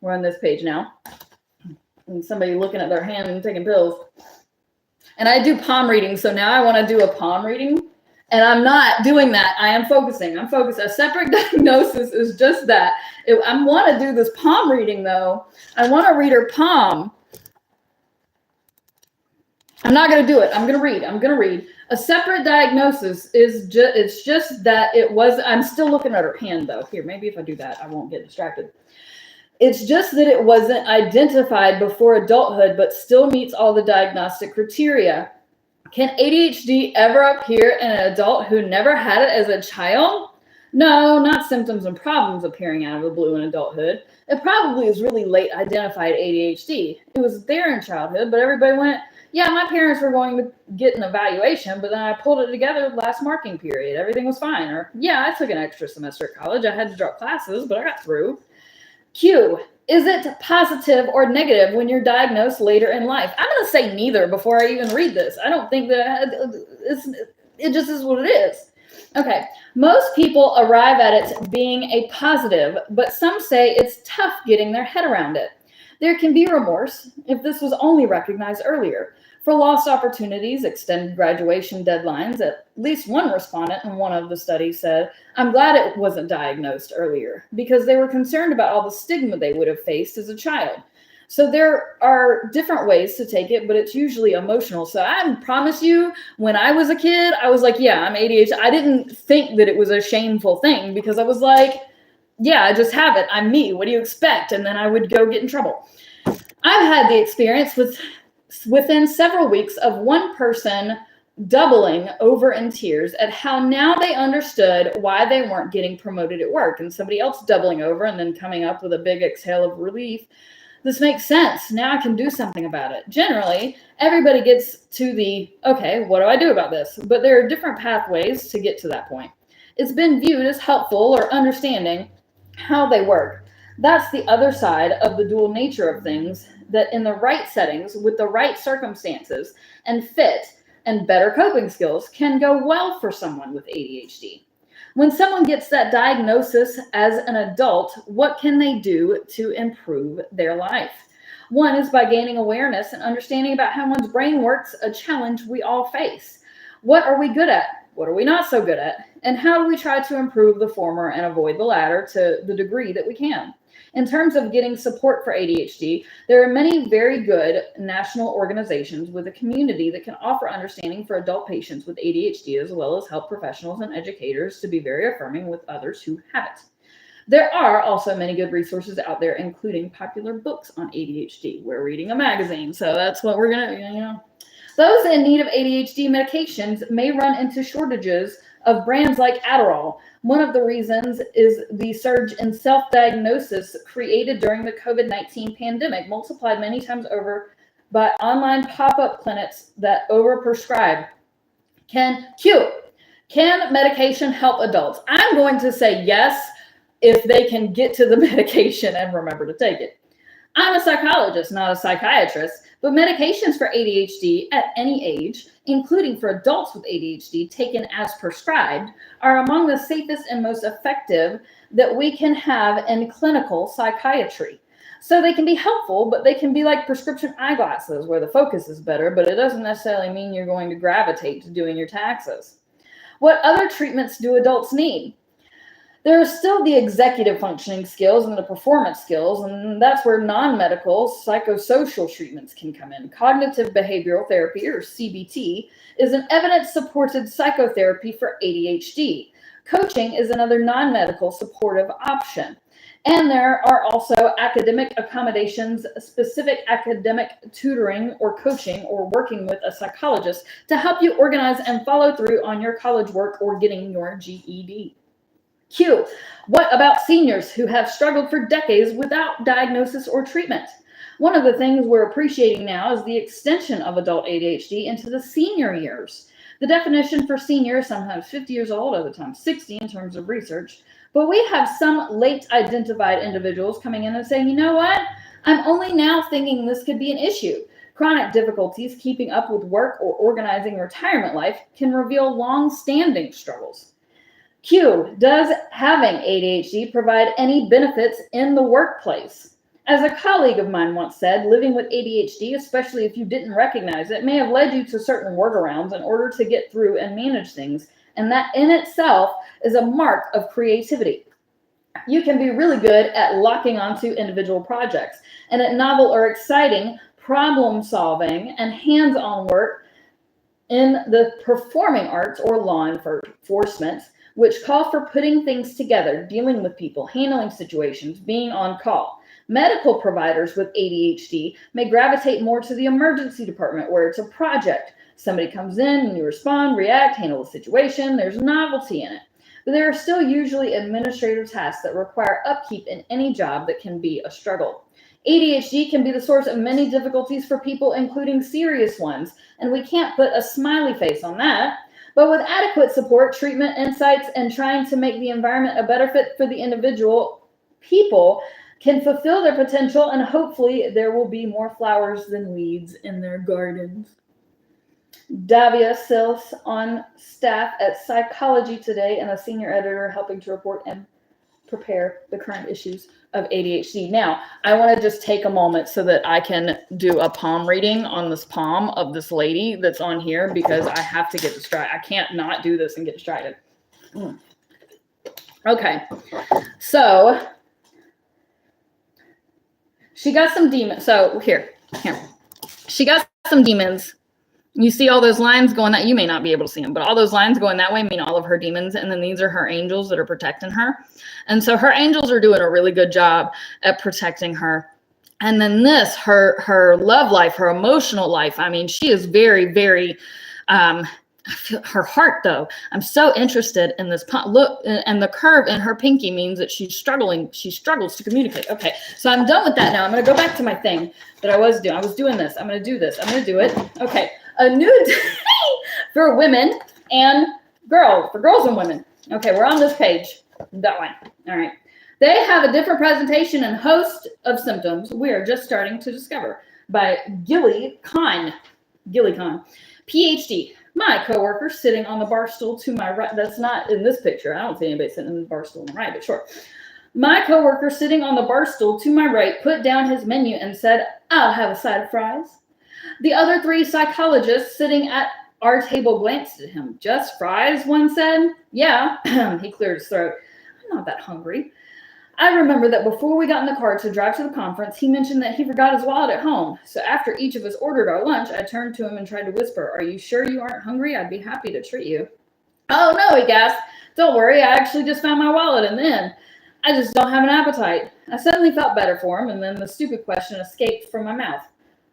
we're on this page now, and somebody looking at their hand and taking pills. And I do palm reading, so now I want to do a palm reading. And I'm not doing that. I am focusing. I'm focused. A separate diagnosis is just that. I want to do this palm reading, though. I want to read her palm. I'm not going to do it. I'm going to read. I'm going to read. A separate diagnosis is just, it's just that it was, I'm still looking at her hand, though. Here, maybe if I do that, I won't get distracted. It's just that it wasn't identified before adulthood, but still meets all the diagnostic criteria. Can ADHD ever appear in an adult who never had it as a child? No, not symptoms and problems appearing out of the blue in adulthood. It probably is really late identified ADHD. It was there in childhood, but everybody went, yeah, my parents were going to get an evaluation, but then I pulled it together last marking period. Everything was fine. Or, yeah, I took an extra semester at college. I had to drop classes, but I got through. Q. Is it positive or negative when you're diagnosed later in life? I'm going to say neither before I even read this. I don't think that it just is what it is. Okay. Most people arrive at it being a positive, but some say it's tough getting their head around it. There can be remorse if this was only recognized earlier. For lost opportunities, extended graduation deadlines, at least one respondent in one of the studies said, I'm glad it wasn't diagnosed earlier because they were concerned about all the stigma they would have faced as a child. So there are different ways to take it, but it's usually emotional. So I promise you, when I was a kid, I was like, yeah, I'm ADHD. I didn't think that it was a shameful thing because I was like, yeah, I just have it. I'm me. What do you expect? And then I would go get in trouble. I've had the experience within several weeks of one person doubling over in tears at how now they understood why they weren't getting promoted at work, and somebody else doubling over and then coming up with a big exhale of relief. This makes sense. Now I can do something about it. Generally, everybody gets to the, okay, what do I do about this? But there are different pathways to get to that point. It's been viewed as helpful or understanding how they work. That's the other side of the dual nature of things, that in the right settings, with the right circumstances and fit and better coping skills can go well for someone with ADHD. When someone gets that diagnosis as an adult, what can they do to improve their life? One is by gaining awareness and understanding about how one's brain works, a challenge we all face. What are we good at? What are we not so good at? And how do we try to improve the former and avoid the latter to the degree that we can? In terms of getting support for ADHD, there are many very good national organizations with a community that can offer understanding for adult patients with ADHD, as well as help professionals and educators to be very affirming with others who have it. There are also many good resources out there, including popular books on ADHD. We're reading a magazine, so that's what we're going to, Those in need of ADHD medications may run into shortages of brands like Adderall. One of the reasons is the surge in self-diagnosis created during the COVID-19 pandemic, multiplied many times over by online pop-up clinics that overprescribe. Can Can medication help adults? I'm going to say yes if they can get to the medication and remember to take it. I'm a psychologist, not a psychiatrist, but medications for ADHD at any age, including for adults with ADHD taken as prescribed, are among the safest and most effective that we can have in clinical psychiatry. So they can be helpful, but they can be like prescription eyeglasses where the focus is better, but it doesn't necessarily mean you're going to gravitate to doing your taxes. What other treatments do adults need? There are still the executive functioning skills and the performance skills, and that's where non-medical psychosocial treatments can come in. Cognitive behavioral therapy, or CBT, is an evidence-supported psychotherapy for ADHD. Coaching is another non-medical supportive option. And there are also academic accommodations, specific academic tutoring or coaching or working with a psychologist to help you organize and follow through on your college work or getting your GED. Q, what about seniors who have struggled for decades without diagnosis or treatment? One of the things we're appreciating now is the extension of adult ADHD into the senior years. The definition for senior is sometimes 50 years old, other times 60 in terms of research. But we have some late identified individuals coming in and saying, you know what? I'm only now thinking this could be an issue. Chronic difficulties keeping up with work or organizing retirement life can reveal long-standing struggles. Q, does having ADHD provide any benefits in the workplace? As a colleague of mine once said, living with ADHD, especially if you didn't recognize it, may have led you to certain workarounds in order to get through and manage things, and that in itself is a mark of creativity. You can be really good at locking onto individual projects and at novel or exciting problem solving and hands-on work in the performing arts or law enforcement, which call for putting things together, dealing with people, handling situations, being on call. Medical providers with ADHD may gravitate more to the emergency department where it's a project. Somebody comes in and you respond, react, handle the situation. There's novelty in it. But there are still usually administrative tasks that require upkeep in any job that can be a struggle. ADHD can be the source of many difficulties for people, including serious ones, and we can't put a smiley face on that. But with adequate support, treatment, insights, and trying to make the environment a better fit for the individual, people can fulfill their potential, and hopefully there will be more flowers than weeds in their gardens. Davia Sills on staff at Psychology Today and a senior editor helping to report and prepare the current issues of ADHD. Now, I want to just take a moment so that I can do a palm reading on this palm of this lady that's on here because I have to get distracted. I can't not do this and get distracted. Okay, so she got some demons. So here. She got some demons. You see all those lines going that you may not be able to see them, but all those lines going that way mean all of her demons. And then these are her angels that are protecting her. And so her angels are doing a really good job at protecting her. And then this, her love life, her emotional life. I mean, she is very, very, her heart though. I'm so interested in this look, and the curve in her pinky means that she's struggling. She struggles to communicate. Okay. So I'm done with that now. I'm going to go back to my thing that I was doing. I was doing this. I'm going to do this. I'm going to do it. Okay. A new day for women and for girls and women. Okay, we're on this page. That one. All right. They have a different presentation and host of symptoms we are just starting to discover by Gilly Khan, PhD. My coworker sitting on the bar stool to my right. That's not in this picture. I don't see anybody sitting in the bar stool on the right, but sure. My coworker sitting on the bar stool to my right put down his menu and said, "I'll have a side of fries." The other three psychologists sitting at our table glanced at him. "Just fries?" one said. "Yeah." He cleared his throat. "I'm not that hungry." I remember that before we got in the car to drive to the conference, he mentioned that he forgot his wallet at home. So after each of us ordered our lunch, I turned to him and tried to whisper, "Are you sure you aren't hungry? I'd be happy to treat you." "Oh, no," he gasped. "Don't worry, I actually just found my wallet in the inn. I just don't have an appetite." I suddenly felt better for him, and then the stupid question escaped from my mouth.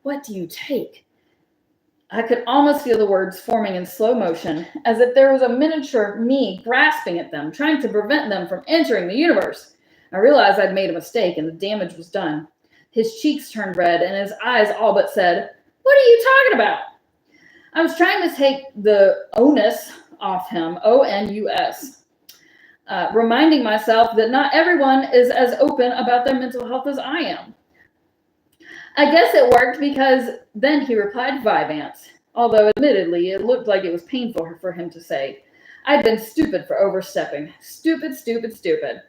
"What do you take?" I could almost feel the words forming in slow motion, as if there was a miniature me grasping at them, trying to prevent them from entering the universe. I realized I'd made a mistake, and the damage was done. His cheeks turned red, and his eyes all but said, "What are you talking about?" I was trying to take the onus off him, ONUS. Reminding myself that not everyone is as open about their mental health as I am. I guess it worked because then he replied Vyvanse, although admittedly it looked like it was painful for him to say. I'd been stupid for overstepping. Stupid, stupid, stupid.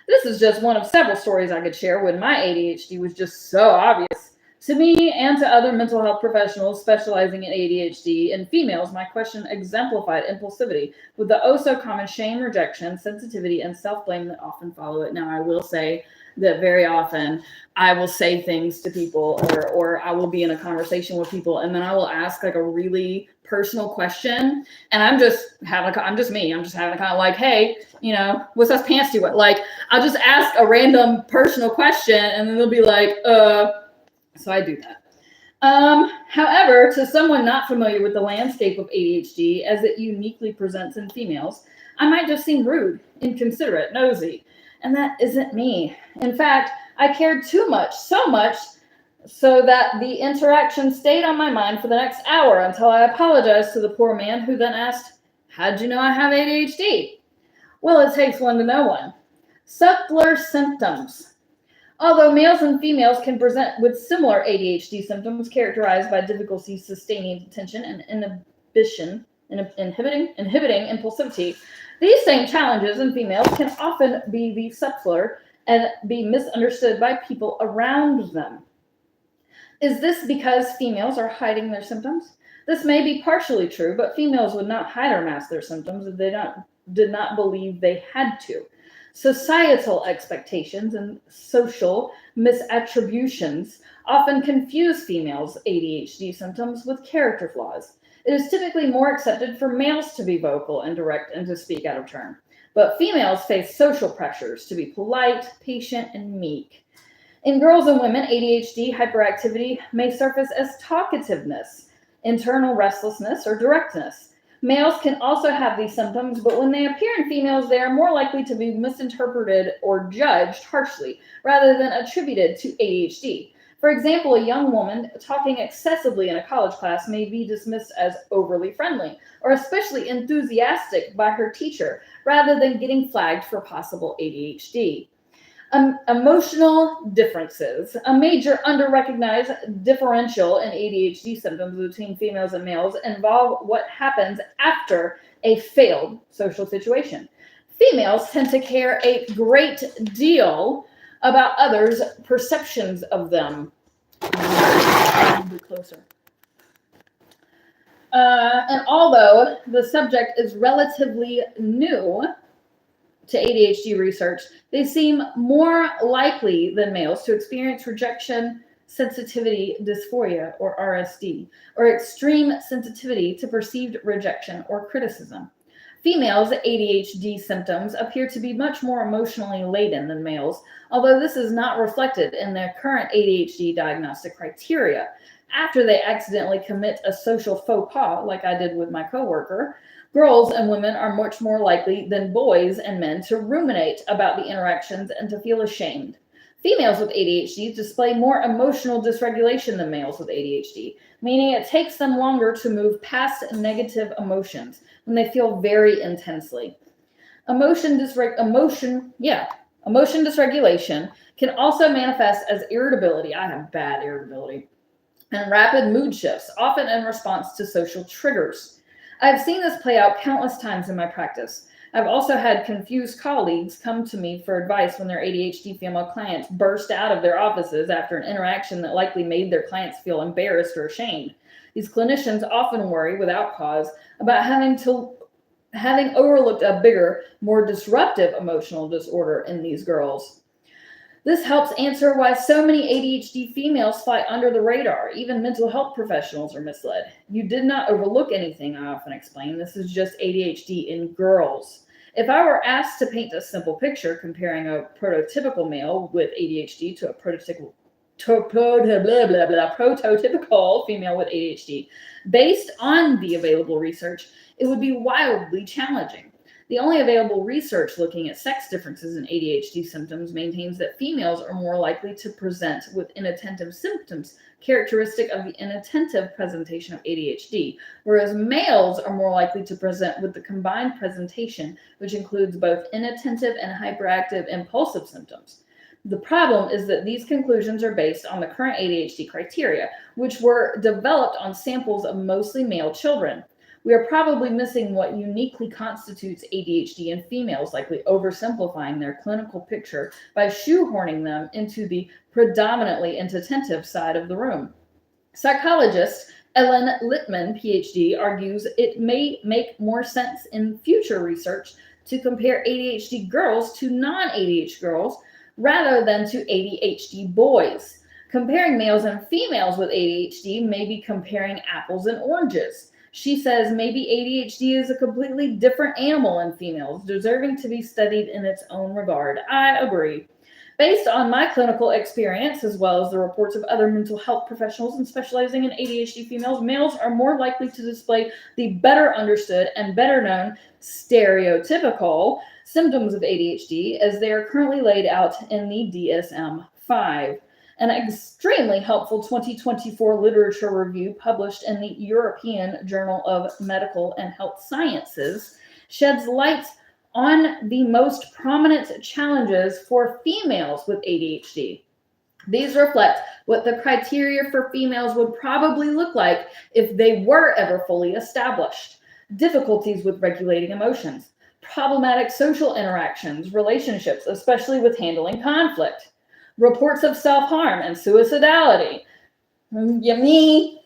This is just one of several stories I could share when my ADHD was just so obvious. To me and to other mental health professionals specializing in ADHD and females, my question exemplified impulsivity with the oh-so-common shame, rejection, sensitivity, and self-blame that often follow it. Now, I will say that very often I will say things to people or I will be in a conversation with people and then I will ask like a really personal question and I'm just having a kind of like, hey, you know, what's those pants do? Like, I'll just ask a random personal question and then they'll be like, so I do that. However, to someone not familiar with the landscape of ADHD as it uniquely presents in females, I might just seem rude, inconsiderate, nosy. And that isn't me. In fact, I cared too much, so much, so that the interaction stayed on my mind for the next hour until I apologized to the poor man who then asked, how'd you know I have ADHD? Well, it takes one to know one. Subtler symptoms. Although males and females can present with similar ADHD symptoms characterized by difficulty sustaining attention and inhibiting impulsivity, these same challenges in females can often be the subtler and be misunderstood by people around them. Is this because females are hiding their symptoms? This may be partially true, but females would not hide or mask their symptoms if they did not believe they had to. Societal expectations and social misattributions often confuse females' ADHD symptoms with character flaws. It is typically more accepted for males to be vocal and direct and to speak out of turn. But females face social pressures to be polite, patient, and meek. In girls and women, ADHD hyperactivity may surface as talkativeness, internal restlessness, or directness. Males can also have these symptoms, but when they appear in females, they are more likely to be misinterpreted or judged harshly, rather than attributed to ADHD. For example, a young woman talking excessively in a college class may be dismissed as overly friendly or especially enthusiastic by her teacher, rather than getting flagged for possible ADHD. Emotional differences. A major under-recognized differential in ADHD symptoms between females and males involve what happens after a failed social situation. Females tend to care a great deal about others' perceptions of them. A bit closer. And although the subject is relatively new to ADHD research, they seem more likely than males to experience rejection sensitivity dysphoria, or RSD, or extreme sensitivity to perceived rejection or criticism. Females' ADHD symptoms appear to be much more emotionally laden than males, although this is not reflected in their current ADHD diagnostic criteria. After they accidentally commit a social faux pas, like I did with my coworker, girls and women are much more likely than boys and men to ruminate about the interactions and to feel ashamed. Females with ADHD display more emotional dysregulation than males with ADHD, meaning it takes them longer to move past negative emotions when they feel very intensely. Emotion dysregulation can also manifest as irritability. I have bad irritability. And rapid mood shifts, often in response to social triggers. I've seen this play out countless times in my practice. I've also had confused colleagues come to me for advice when their ADHD female clients burst out of their offices after an interaction that likely made their clients feel embarrassed or ashamed. These clinicians often worry without cause about having overlooked a bigger, more disruptive emotional disorder in these girls. This helps answer why so many ADHD females fly under the radar. Even mental health professionals are misled. You did not overlook anything, I often explain. This is just ADHD in girls. If I were asked to paint a simple picture comparing a prototypical male with ADHD to a prototypical female with ADHD, based on the available research, it would be wildly challenging. The only available research looking at sex differences in ADHD symptoms maintains that females are more likely to present with inattentive symptoms, characteristic of the inattentive presentation of ADHD, whereas males are more likely to present with the combined presentation, which includes both inattentive and hyperactive impulsive symptoms. The problem is that these conclusions are based on the current ADHD criteria, which were developed on samples of mostly male children. We are probably missing what uniquely constitutes ADHD in females, likely oversimplifying their clinical picture by shoehorning them into the predominantly inattentive side of the room. Psychologist Ellen Littman, PhD, argues it may make more sense in future research to compare ADHD girls to non-ADHD girls rather than to ADHD boys. Comparing males and females with ADHD may be comparing apples and oranges. She says maybe ADHD is a completely different animal in females, deserving to be studied in its own regard. I agree. Based on my clinical experience, as well as the reports of other mental health professionals and specializing in ADHD females, males are more likely to display the better understood and better known stereotypical symptoms of ADHD as they are currently laid out in the DSM-5. An extremely helpful 2024 literature review published in the European Journal of Medical and Health Sciences sheds light on the most prominent challenges for females with ADHD. These reflect what the criteria for females would probably look like if they were ever fully established. Difficulties with regulating emotions, problematic social interactions, relationships, especially with handling conflict, reports of self-harm and suicidality. Yummy.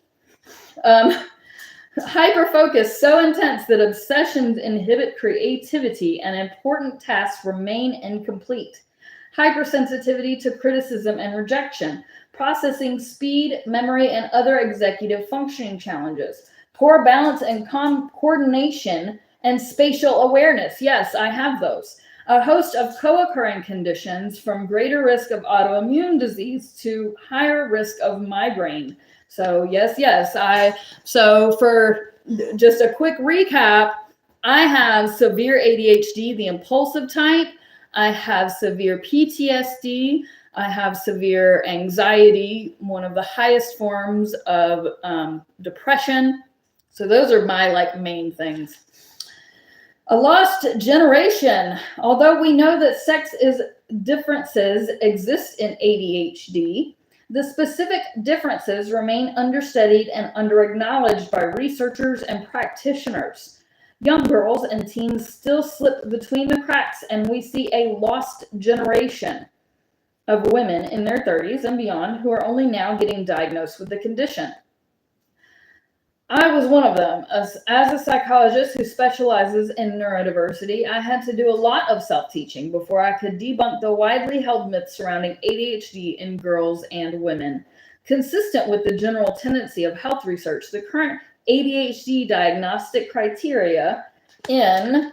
Hyperfocus so intense that obsessions inhibit creativity and important tasks remain incomplete. Hypersensitivity to criticism and rejection. Processing speed, memory, and other executive functioning challenges. Poor balance and coordination and spatial awareness. Yes, I have those. A host of co-occurring conditions from greater risk of autoimmune disease to higher risk of migraine. So so for just a quick recap, I have severe ADHD, the impulsive type. I have severe PTSD. I have severe anxiety, one of the highest forms of depression. So those are my main things. A lost generation. Although we know that sex differences exist in ADHD, the specific differences remain understudied and underacknowledged by researchers and practitioners. Young girls and teens still slip between the cracks, and we see a lost generation of women in their 30s and beyond who are only now getting diagnosed with the condition. I was one of them. As a psychologist who specializes in neurodiversity, I had to do a lot of self-teaching before I could debunk the widely held myths surrounding ADHD in girls and women. Consistent with the general tendency of health research, the current ADHD diagnostic criteria in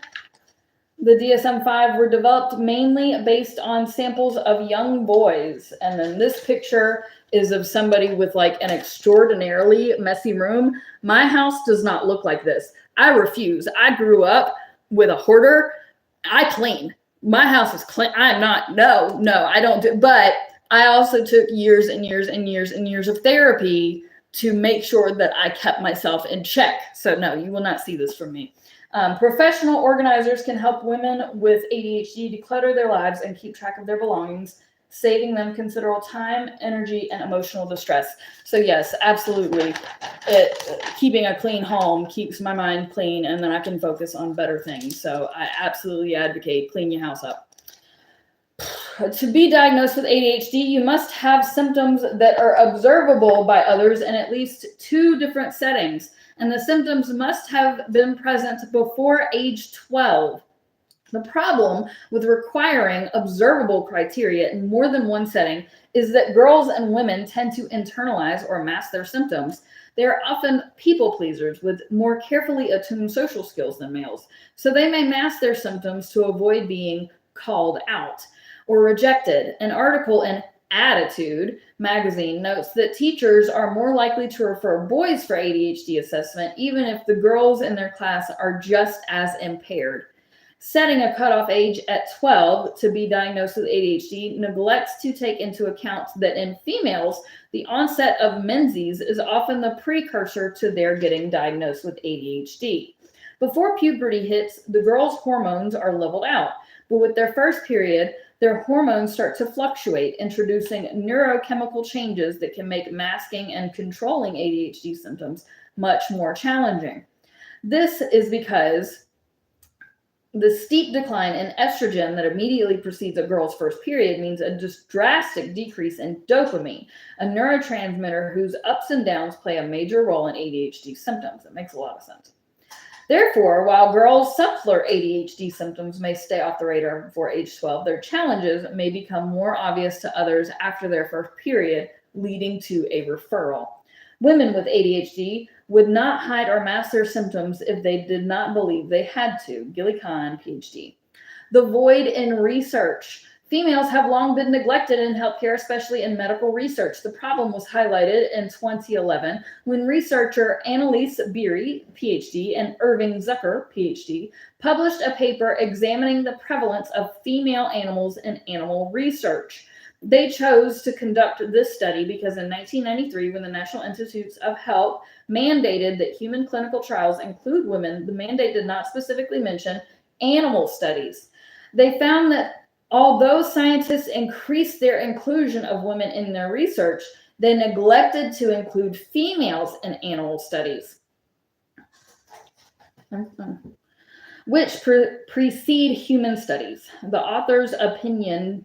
the DSM-5 were developed mainly based on samples of young boys. And then this picture is of somebody with an extraordinarily messy room. My house does not look like this. I refuse. I grew up with a hoarder. I clean. My house is clean. I'm not, no, I don't do, but I also took years and years and years and years of therapy to make sure that I kept myself in check. So no, you will not see this from me. Professional organizers can help women with ADHD declutter their lives and keep track of their belongings, saving them considerable time, energy, and emotional distress. So yes, absolutely. Keeping a clean home keeps my mind clean, and then I can focus on better things. So I absolutely advocate clean your house up. To be diagnosed with ADHD, you must have symptoms that are observable by others in at least 2 different settings, and the symptoms must have been present before age 12. The problem with requiring observable criteria in more than one setting is that girls and women tend to internalize or mask their symptoms. They are often people pleasers with more carefully attuned social skills than males, so they may mask their symptoms to avoid being called out or rejected. An article in Attitude magazine notes that teachers are more likely to refer boys for ADHD assessment, even if the girls in their class are just as impaired. Setting a cutoff age at 12 to be diagnosed with ADHD neglects to take into account that in females, the onset of menses is often the precursor to their getting diagnosed with ADHD. Before puberty hits, the girls' hormones are leveled out, but with their first period, their hormones start to fluctuate, introducing neurochemical changes that can make masking and controlling ADHD symptoms much more challenging. This is because the steep decline in estrogen that immediately precedes a girl's first period means a just drastic decrease in dopamine, a neurotransmitter whose ups and downs play a major role in ADHD symptoms. That makes a lot of sense. Therefore, while girls' subtler ADHD symptoms may stay off the radar before age 12, their challenges may become more obvious to others after their first period, leading to a referral. Women with ADHD would not hide or mask their symptoms if they did not believe they had to. Gilly-Kahn, PhD. The void in research. Females have long been neglected in healthcare, especially in medical research. The problem was highlighted in 2011 when researcher Annalise Beery, PhD, and Irving Zucker, PhD, published a paper examining the prevalence of female animals in animal research. They chose to conduct this study because in 1993, when the National Institutes of Health mandated that human clinical trials include women, the mandate did not specifically mention animal studies. They found that although scientists increased their inclusion of women in their research, they neglected to include females in animal studies, which precede human studies. The author's opined,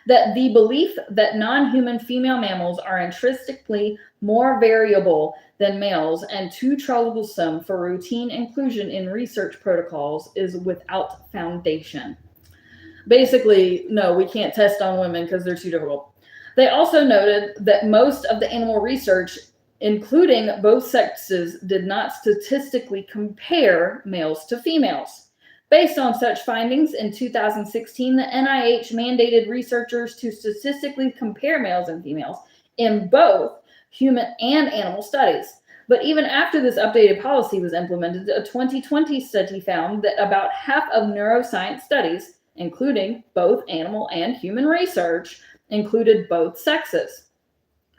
that the belief that non-human female mammals are intrinsically more variable than males and too troublesome for routine inclusion in research protocols is without foundation. Basically, no, we can't test on women because they're too difficult. They also noted that most of the animal research, including both sexes, did not statistically compare males to females. Based on such findings, in 2016, the NIH mandated researchers to statistically compare males and females in both human and animal studies. But even after this updated policy was implemented, a 2020 study found that about half of neuroscience studies, including both animal and human research, included both sexes.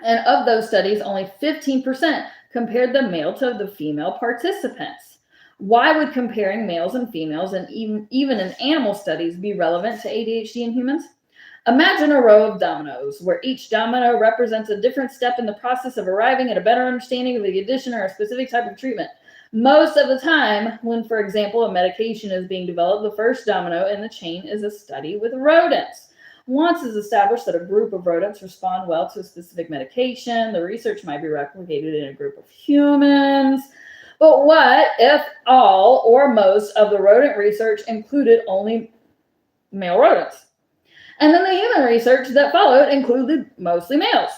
And of those studies, only 15% compared the male to the female participants. Why would comparing males and females, and even in animal studies, be relevant to ADHD in humans? Imagine a row of dominoes, where each domino represents a different step in the process of arriving at a better understanding of the condition or a specific type of treatment. Most of the time, when, for example, a medication is being developed, the first domino in the chain is a study with rodents. Once it's established that a group of rodents respond well to a specific medication, the research might be replicated in a group of humans. But what if all or most of the rodent research included only male rodents? And then the human research that followed included mostly males.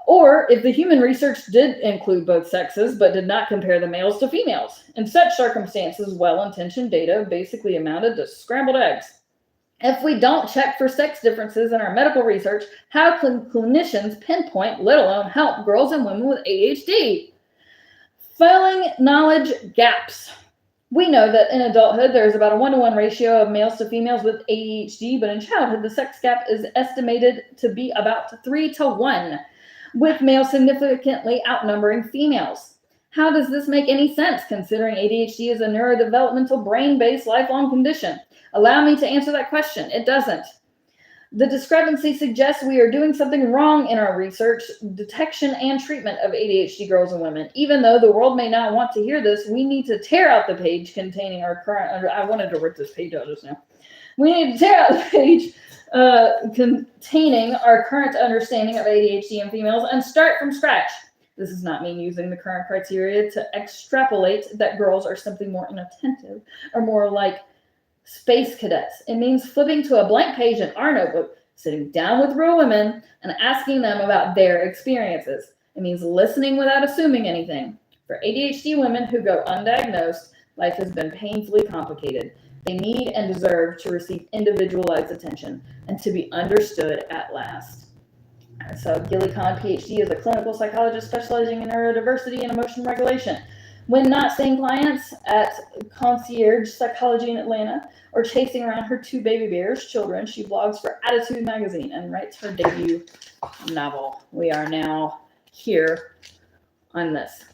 Or if the human research did include both sexes but did not compare the males to females. In such circumstances, well-intentioned data basically amounted to scrambled eggs. If we don't check for sex differences in our medical research, how can clinicians pinpoint, let alone help girls and women with ADHD? Filling knowledge gaps. We know that in adulthood, there is about a 1-to-1 ratio of males to females with ADHD, but in childhood, the sex gap is estimated to be about 3-to-1, with males significantly outnumbering females. How does this make any sense, considering ADHD is a neurodevelopmental brain-based lifelong condition? Allow me to answer that question. It doesn't. The discrepancy suggests we are doing something wrong in our research, detection, and treatment of ADHD girls and women. Even though the world may not want to hear this, we need to tear out the page containing our current... I wanted to rip this page out just now. We need to tear out the page containing our current understanding of ADHD in females and start from scratch. This does not mean using the current criteria to extrapolate that girls are simply more inattentive or more like space cadets. It means flipping to a blank page in our notebook, sitting down with real women, and asking them about their experiences. It means listening without assuming anything. For ADHD women who go undiagnosed, life has been painfully complicated. They need and deserve to receive individualized attention and to be understood at last. So Gilly-Kahn, PhD, is a clinical psychologist specializing in neurodiversity and emotion regulation. When not seeing clients at Concierge Psychology in Atlanta or chasing around her 2 baby bears children, she blogs for Attitude Magazine and writes her debut novel. We are now here on this.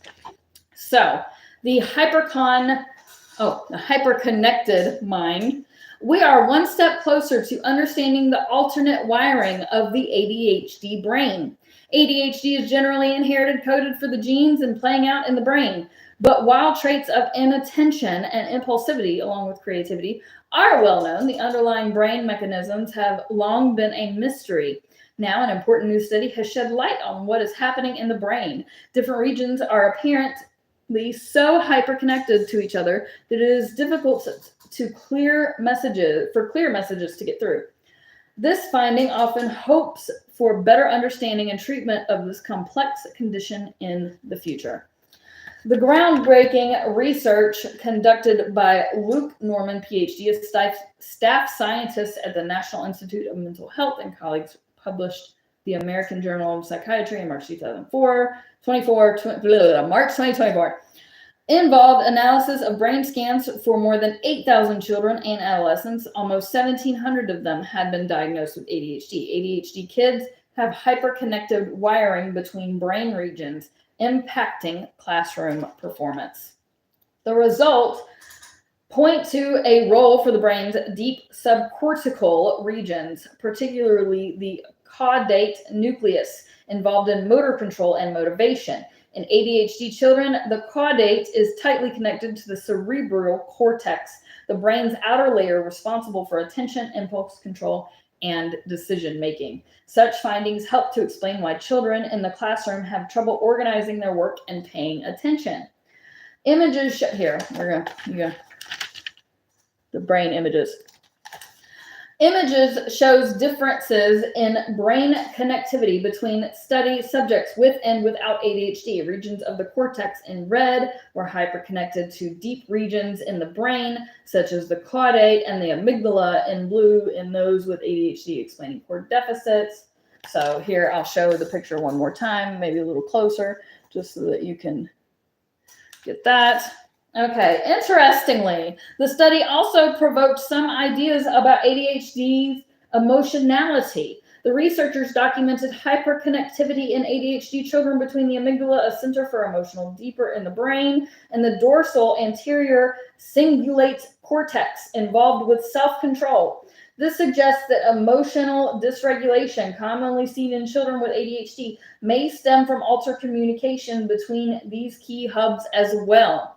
So the hyperconnected mind. We are one step closer to understanding the alternate wiring of the ADHD brain. ADHD is generally inherited, coded for the genes, and playing out in the brain. But while traits of inattention and impulsivity, along with creativity, are well known, the underlying brain mechanisms have long been a mystery. Now, an important new study has shed light on what is happening in the brain. Different regions are apparently so hyperconnected to each other that it is difficult for clear messages to get through. This finding often hopes for better understanding and treatment of this complex condition in the future. The groundbreaking research conducted by Luke Norman, PhD, a staff scientist at the National Institute of Mental Health, and colleagues published the American Journal of Psychiatry in March 2024, involved analysis of brain scans for more than 8,000 children and adolescents. Almost 1,700 of them had been diagnosed with ADHD. ADHD kids have hyperconnected wiring between brain regions, impacting classroom performance. The results point to a role for the brain's deep subcortical regions, particularly the caudate nucleus, involved in motor control and motivation. In ADHD children, the caudate is tightly connected to the cerebral cortex, the brain's outer layer responsible for attention, impulse control, and decision making. Such findings help to explain why children in the classroom have trouble organizing their work and paying attention. Images here. The brain images. Images shows differences in brain connectivity between study subjects with and without ADHD. Regions of the cortex in red were hyperconnected to deep regions in the brain, such as the caudate, and the amygdala in blue in those with ADHD, explaining core deficits. So here I'll show the picture one more time, maybe a little closer, just so that you can get that. Okay, interestingly, the study also provoked some ideas about ADHD's emotionality. The researchers documented hyperconnectivity in ADHD children between the amygdala, a center for emotional deeper in the brain, and the dorsal anterior cingulate cortex involved with self-control. This suggests that emotional dysregulation, commonly seen in children with ADHD, may stem from altered communication between these key hubs as well.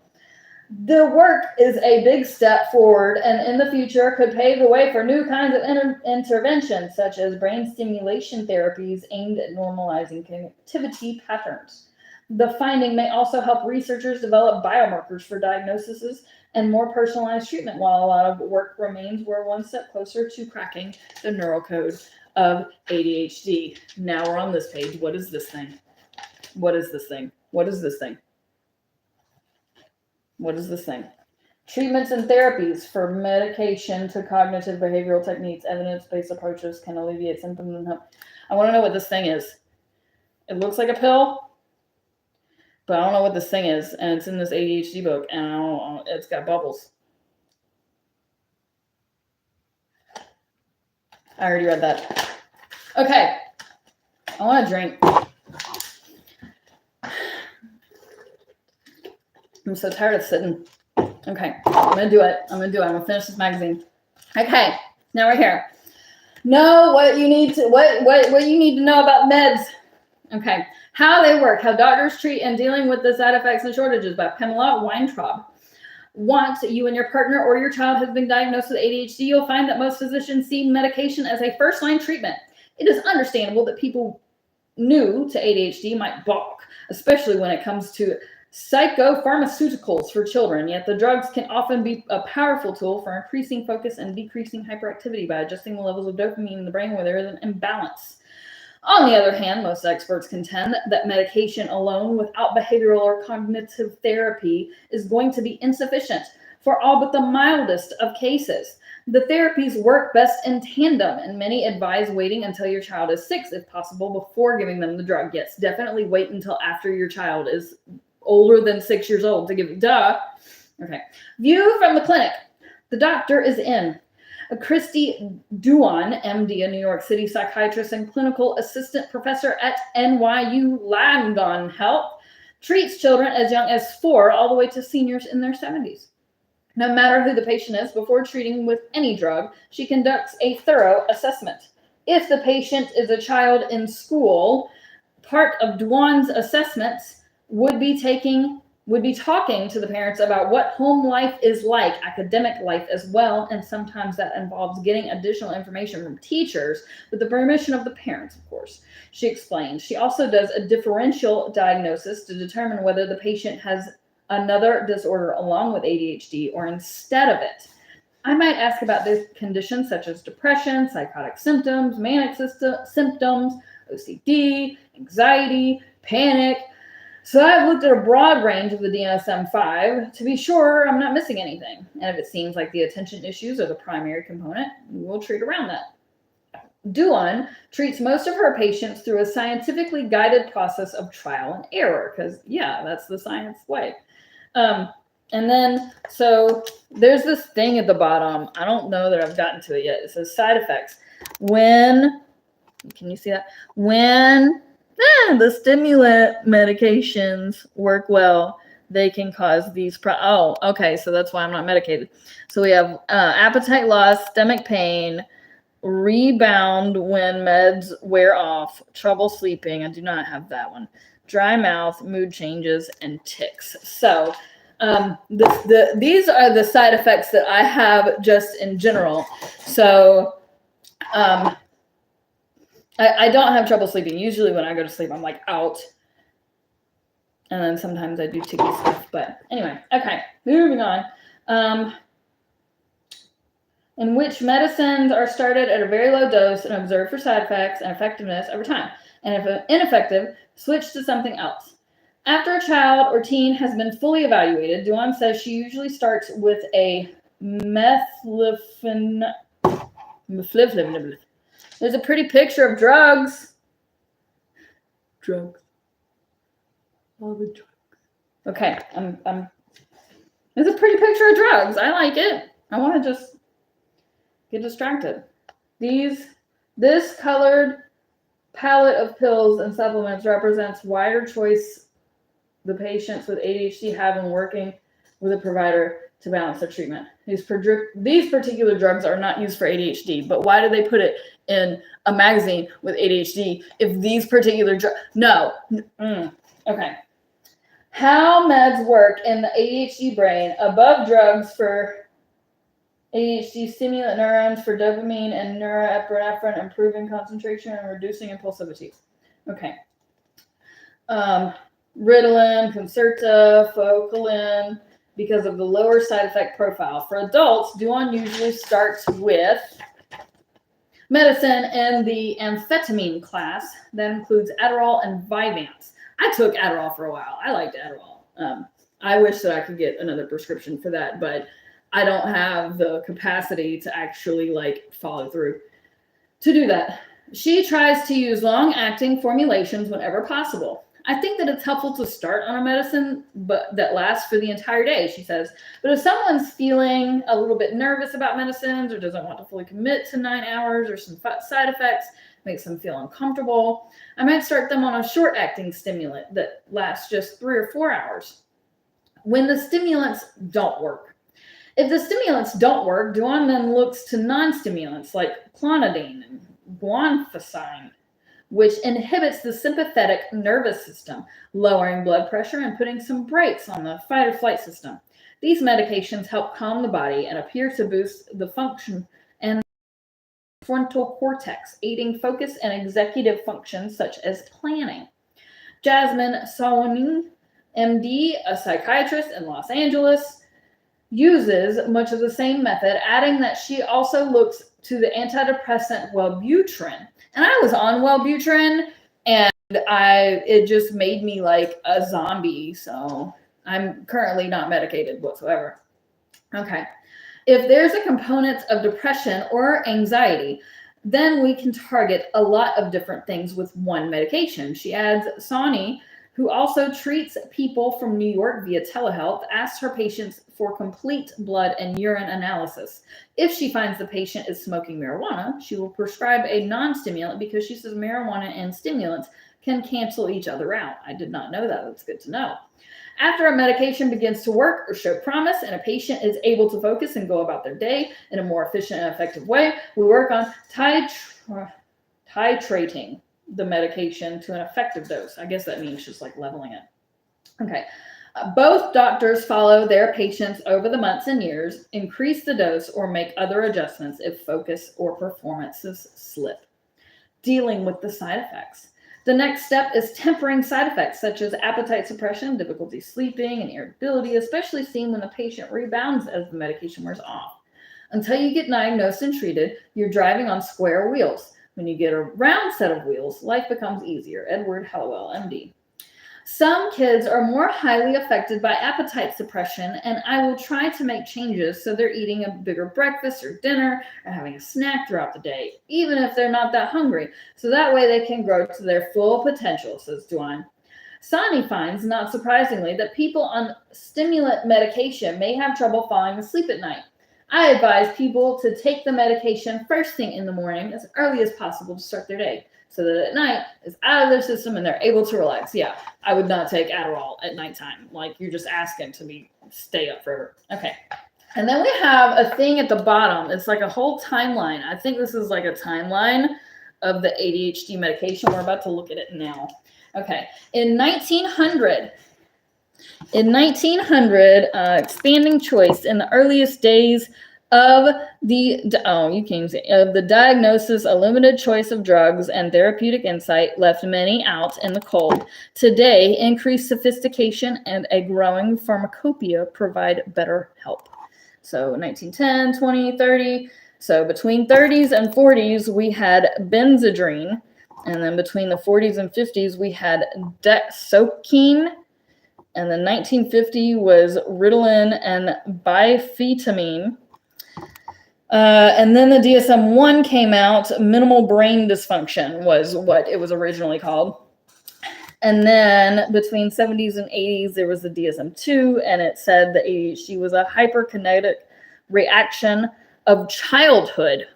The work is a big step forward and in the future could pave the way for new kinds of interventions, such as brain stimulation therapies aimed at normalizing connectivity patterns. The finding may also help researchers develop biomarkers for diagnoses and more personalized treatment, while a lot of work remains, we're one step closer to cracking the neural code of ADHD. Now we're on this page. What is this thing? What is this thing? What is this thing? What is this thing? Treatments and therapies for medication to cognitive behavioral techniques, evidence-based approaches can alleviate symptoms and help. I want to know what this thing is. It looks like a pill, but I don't know what this thing is. And it's in this ADHD book, and I don't know, it's got bubbles. I already read that. Okay. I want to drink. I'm so tired of sitting. Okay, I'm gonna do it. I'm gonna finish this magazine. Okay, now we're here. Know what you need to what you need to know about meds. Okay, how they work, how doctors treat and dealing with the side effects and shortages by Pamela Weintraub. Once you and your partner or your child has been diagnosed with ADHD, you'll find that most physicians see medication as a first-line treatment. It is understandable that people new to ADHD might balk, especially when it comes to psychopharmaceuticals for children, yet the drugs can often be a powerful tool for increasing focus and decreasing hyperactivity by adjusting the levels of dopamine in the brain where there is an imbalance. On the other hand, most experts contend that medication alone without behavioral or cognitive therapy is going to be insufficient for all but the mildest of cases. The therapies work best in tandem, and many advise waiting until your child is 6, if possible, before giving them the drug. Yes, definitely wait until after your child is older than 6 years old to give it, duh. Okay. View from the clinic. The doctor is in. Christy Duan, MD, a New York City psychiatrist and clinical assistant professor at NYU Langone Health, treats children as young as 4 all the way to seniors in their 70s. No matter who the patient is, before treating with any drug, she conducts a thorough assessment. If the patient is a child in school, part of Duan's assessments would be talking to the parents about what home life is like, academic life as well, and sometimes that involves getting additional information from teachers with the permission of the parents, of course. She explained. She also does a differential diagnosis to determine whether the patient has another disorder along with ADHD or instead of it. I might ask about these conditions such as depression, psychotic symptoms, manic symptoms, OCD, anxiety, panic. So I've looked at a broad range of the DSM-5 to be sure I'm not missing anything. And if it seems like the attention issues are the primary component, we'll treat around that. Duan treats most of her patients through a scientifically guided process of trial and error, because, yeah, that's the science way. And then, so there's this thing at the bottom. I don't know that I've gotten to it yet. It says side effects. Can you see that? When the stimulant medications work well, they can cause these okay, so that's why I'm not medicated. So we have appetite loss, stomach pain, rebound when meds wear off, trouble sleeping. I do not have that one. Dry mouth, mood changes, and tics. So these are the side effects that I have just in general. So I don't have trouble sleeping. Usually when I go to sleep, I'm like out. And then sometimes I do ticky stuff. But anyway, okay, moving on. In which medicines are started at a very low dose and observed for side effects and effectiveness over time. And if ineffective, switch to something else. After a child or teen has been fully evaluated, Duan says she usually starts with a mefliphen. There's a pretty picture of drugs. Drugs. All the drugs. Okay, there's a pretty picture of drugs. I like it. I want to just get distracted. This colored palette of pills and supplements represents wider choice the patients with ADHD have in working with a provider to balance their treatment. These particular drugs are not used for ADHD, but why do they put it in a magazine with ADHD if these particular drugs? No. Okay. How meds work in the ADHD brain above drugs for ADHD stimulant neurons for dopamine and norepinephrine, improving concentration and reducing impulsivity. Okay. Ritalin, Concerta, Focalin, because of the lower side effect profile. For adults, Duan usually starts with medicine in the amphetamine class. That includes Adderall and Vyvanse. I took Adderall for a while. I liked Adderall. I wish that I could get another prescription for that, but I don't have the capacity to actually follow through to do that. She tries to use long-acting formulations whenever possible. I think that it's helpful to start on a medicine that lasts for the entire day, she says. But if someone's feeling a little bit nervous about medicines or doesn't want to fully commit to 9 hours or some side effects, makes them feel uncomfortable, I might start them on a short-acting stimulant that lasts just 3 or 4 hours when the stimulants don't work. If the stimulants don't work, Duan then looks to non-stimulants like clonidine and guanfacine, which inhibits the sympathetic nervous system, lowering blood pressure and putting some brakes on the fight or flight system. These medications help calm the body and appear to boost the function and frontal cortex, aiding focus and executive functions such as planning. Jasmine Sawaning, MD, a psychiatrist in Los Angeles, uses much of the same method, adding that she also looks to the antidepressant Wellbutrin. And I was on Wellbutrin, and it just made me like a zombie. So I'm currently not medicated whatsoever. Okay. If there's a component of depression or anxiety, then we can target a lot of different things with one medication. She adds Sani, who also treats people from New York via telehealth, asks her patients for complete blood and urine analysis. If she finds the patient is smoking marijuana, she will prescribe a non-stimulant because she says marijuana and stimulants can cancel each other out. I did not know that. That's good to know. After a medication begins to work or show promise and a patient is able to focus and go about their day in a more efficient and effective way, we work on titrating the medication to an effective dose. I guess that means just like leveling it. Okay. Both doctors follow their patients over the months and years, increase the dose, or make other adjustments if focus or performances slip. Dealing with the side effects. The next step is tempering side effects such as appetite suppression, difficulty sleeping, and irritability, especially seen when the patient rebounds as the medication wears off. Until you get diagnosed and treated, you're driving on square wheels. When you get a round set of wheels, life becomes easier. Edward Hallowell, MD. Some kids are more highly affected by appetite suppression, and I will try to make changes so they're eating a bigger breakfast or dinner or having a snack throughout the day, even if they're not that hungry, so that way they can grow to their full potential, says Duane. Sani finds, not surprisingly, that people on stimulant medication may have trouble falling asleep at night. I advise people to take the medication first thing in the morning as early as possible to start their day, so that at night it's out of their system and they're able to relax. Yeah, I would not take Adderall at nighttime. Like, you're just asking to stay up forever. Okay. And then we have a thing at the bottom. It's like a whole timeline. I think this is like a timeline of the ADHD medication. We're about to look at it now. Okay. In 1900, expanding choice in the earliest days of the diagnosis, a limited choice of drugs and therapeutic insight left many out in the cold. Today, increased sophistication and a growing pharmacopoeia provide better help. So 1910, 20, 30. So between 30s and 40s, we had Benzedrine. And then between the 40s and 50s, we had Dexokine. And then 1950 was Ritalin and biphetamine. And then the DSM-1 came out. Minimal brain dysfunction was what it was originally called. And then between 70s and 80s, there was the DSM-2, and it said the ADHD was a hyperkinetic reaction of childhood.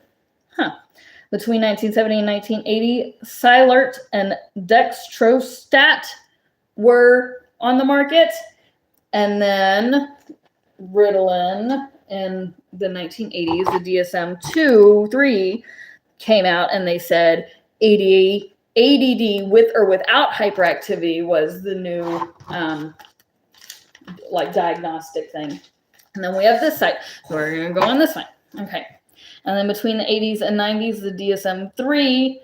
Between 1970 and 1980, Cylert and Dextrostat were on the market. And then Ritalin in the 1980s, the DSM-2-3 came out, and they said ADD with or without hyperactivity was the new diagnostic thing. And then we have this site. So we're going to go on this one. Okay. And then between the 80s and 90s, the DSM-3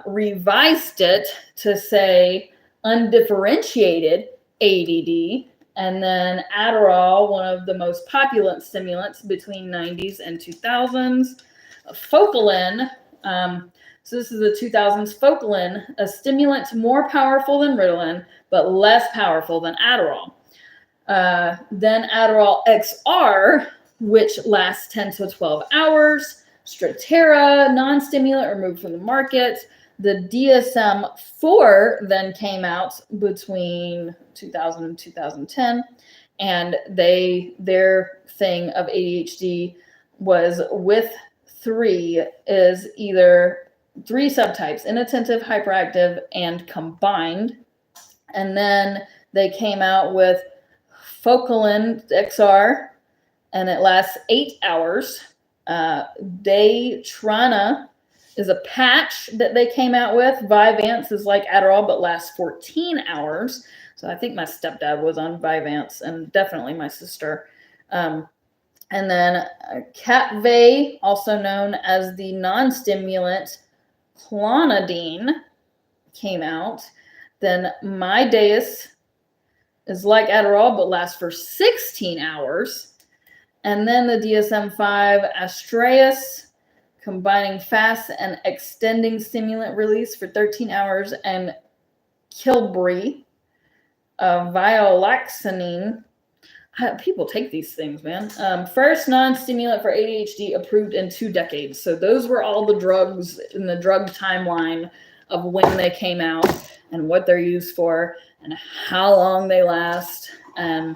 revised it to say undifferentiated ADD. And then Adderall, one of the most popular stimulants between 90s and 2000s. Focalin, so this is the 2000s. Focalin, a stimulant more powerful than Ritalin, but less powerful than Adderall. Then Adderall XR, which lasts 10 to 12 hours. Strattera, non-stimulant, removed from the market. The DSM-4 then came out between 2000 and 2010, and their thing of ADHD was with is either 3 subtypes: inattentive, hyperactive, and combined. And then they came out with Focalin XR, and it lasts 8 hours. Daytrana is a patch that they came out with. Vyvanse is like Adderall, but lasts 14 hours. So I think my stepdad was on Vyvanse, and definitely my sister. And then Capvay, also known as the non-stimulant clonidine, came out. Then Mydayis is like Adderall, but lasts for 16 hours. And then the DSM-5 Astraeus, combining fast and extending stimulant release for 13 hours, and Kilbry, Violaxanine. People take these things, man. First non-stimulant for ADHD approved in 2 decades. So those were all the drugs in the drug timeline of when they came out and what they're used for and how long they last. And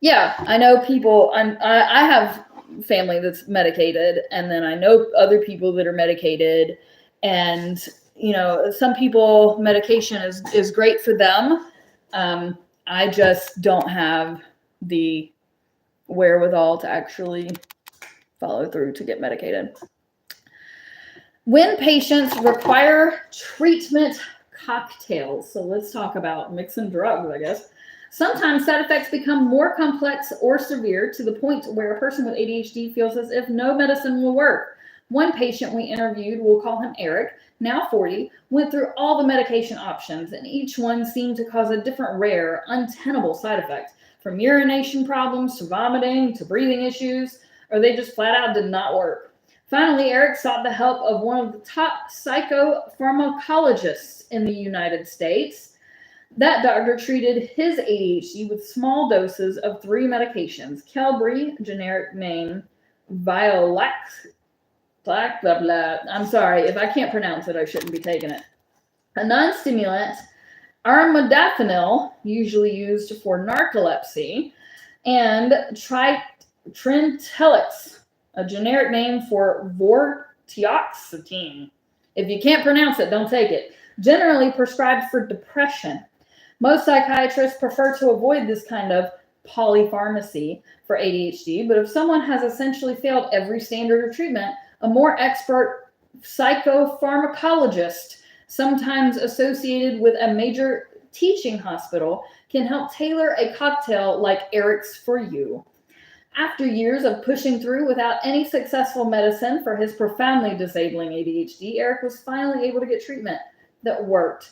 yeah, I know people, I have family that's medicated, and then I know other people that are medicated, and some people medication is great for them. I just don't have the wherewithal to actually follow through to get medicated. When patients require treatment cocktails, so let's talk about mixing drugs, I guess. Sometimes side effects become more complex or severe to the point where a person with ADHD feels as if no medicine will work. One patient we interviewed, we'll call him Eric, now 40, went through all the medication options, and each one seemed to cause a different rare, untenable side effect, from urination problems to vomiting to breathing issues, or they just flat out did not work. Finally, Eric sought the help of one of the top psychopharmacologists in the United States. That doctor treated his ADHD with small doses of 3 medications: Qelbree, generic name Violax, blah, blah, blah. I'm sorry, if I can't pronounce it, I shouldn't be taking it. A non-stimulant, armodafinil, usually used for narcolepsy, and Trintellix, a generic name for vortioxetine. If you can't pronounce it, don't take it. Generally prescribed for depression. Most psychiatrists prefer to avoid this kind of polypharmacy for ADHD, but if someone has essentially failed every standard of treatment, a more expert psychopharmacologist, sometimes associated with a major teaching hospital, can help tailor a cocktail like Eric's for you. After years of pushing through without any successful medicine for his profoundly disabling ADHD, Eric was finally able to get treatment that worked.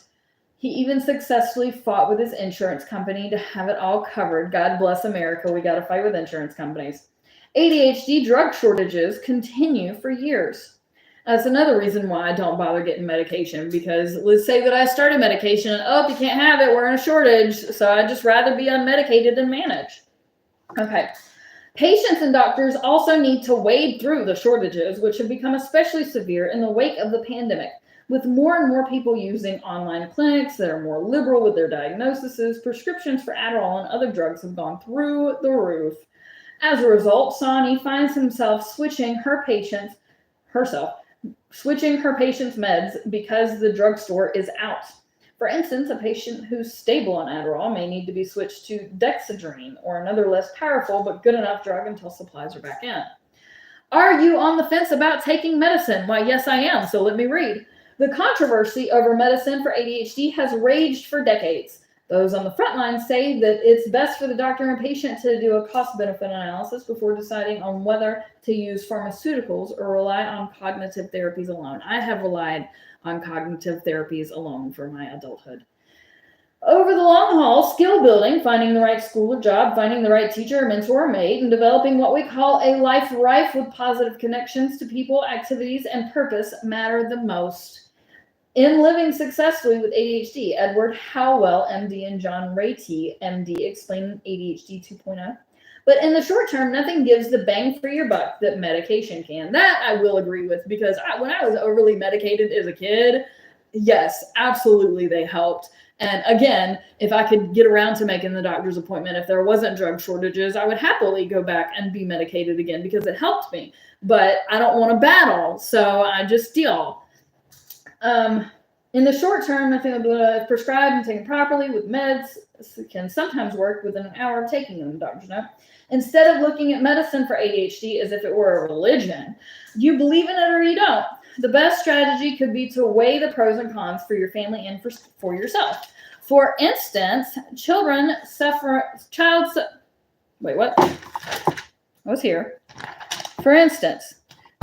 He even successfully fought with his insurance company to have it all covered. God bless America, we got to fight with insurance companies. ADHD drug shortages continue for years. That's another reason why I don't bother getting medication, because let's say that I started medication and, oh, if you can't have it, we're in a shortage. So I'd just rather be unmedicated than manage. Okay. Patients and doctors also need to wade through the shortages, which have become especially severe in the wake of the pandemic. With more and more people using online clinics that are more liberal with their diagnoses, prescriptions for Adderall and other drugs have gone through the roof. As a result, Sani finds himself switching her patient's meds because the drugstore is out. For instance, a patient who's stable on Adderall may need to be switched to dexedrine or another less powerful but good enough drug until supplies are back in. Are you on the fence about taking medicine? Why, yes, I am, so let me read. The controversy over medicine for ADHD has raged for decades. Those on the front line say that it's best for the doctor and patient to do a cost-benefit analysis before deciding on whether to use pharmaceuticals or rely on cognitive therapies alone. I have relied on cognitive therapies alone for my adulthood. Over the long haul, skill building, finding the right school or job, finding the right teacher, mentor, or mate, and developing what we call a life rife with positive connections to people, activities, and purpose matter the most. In Living Successfully with ADHD, Edward Howell, MD, and John Ratey, MD, explain ADHD 2.0. But in the short term, nothing gives the bang for your buck that medication can. That I will agree with, because when I was overly medicated as a kid, yes, absolutely they helped. And again, if I could get around to making the doctor's appointment, if there wasn't drug shortages, I would happily go back and be medicated again because it helped me. But I don't want to battle, so I just deal. In the short term, I think if prescribed and taken properly with meds, can sometimes work within an hour of taking them, doctors know. Instead of looking at medicine for ADHD as if it were a religion, you believe in it or you don't. The best strategy could be to weigh the pros and cons for your family and for yourself. For instance, For instance,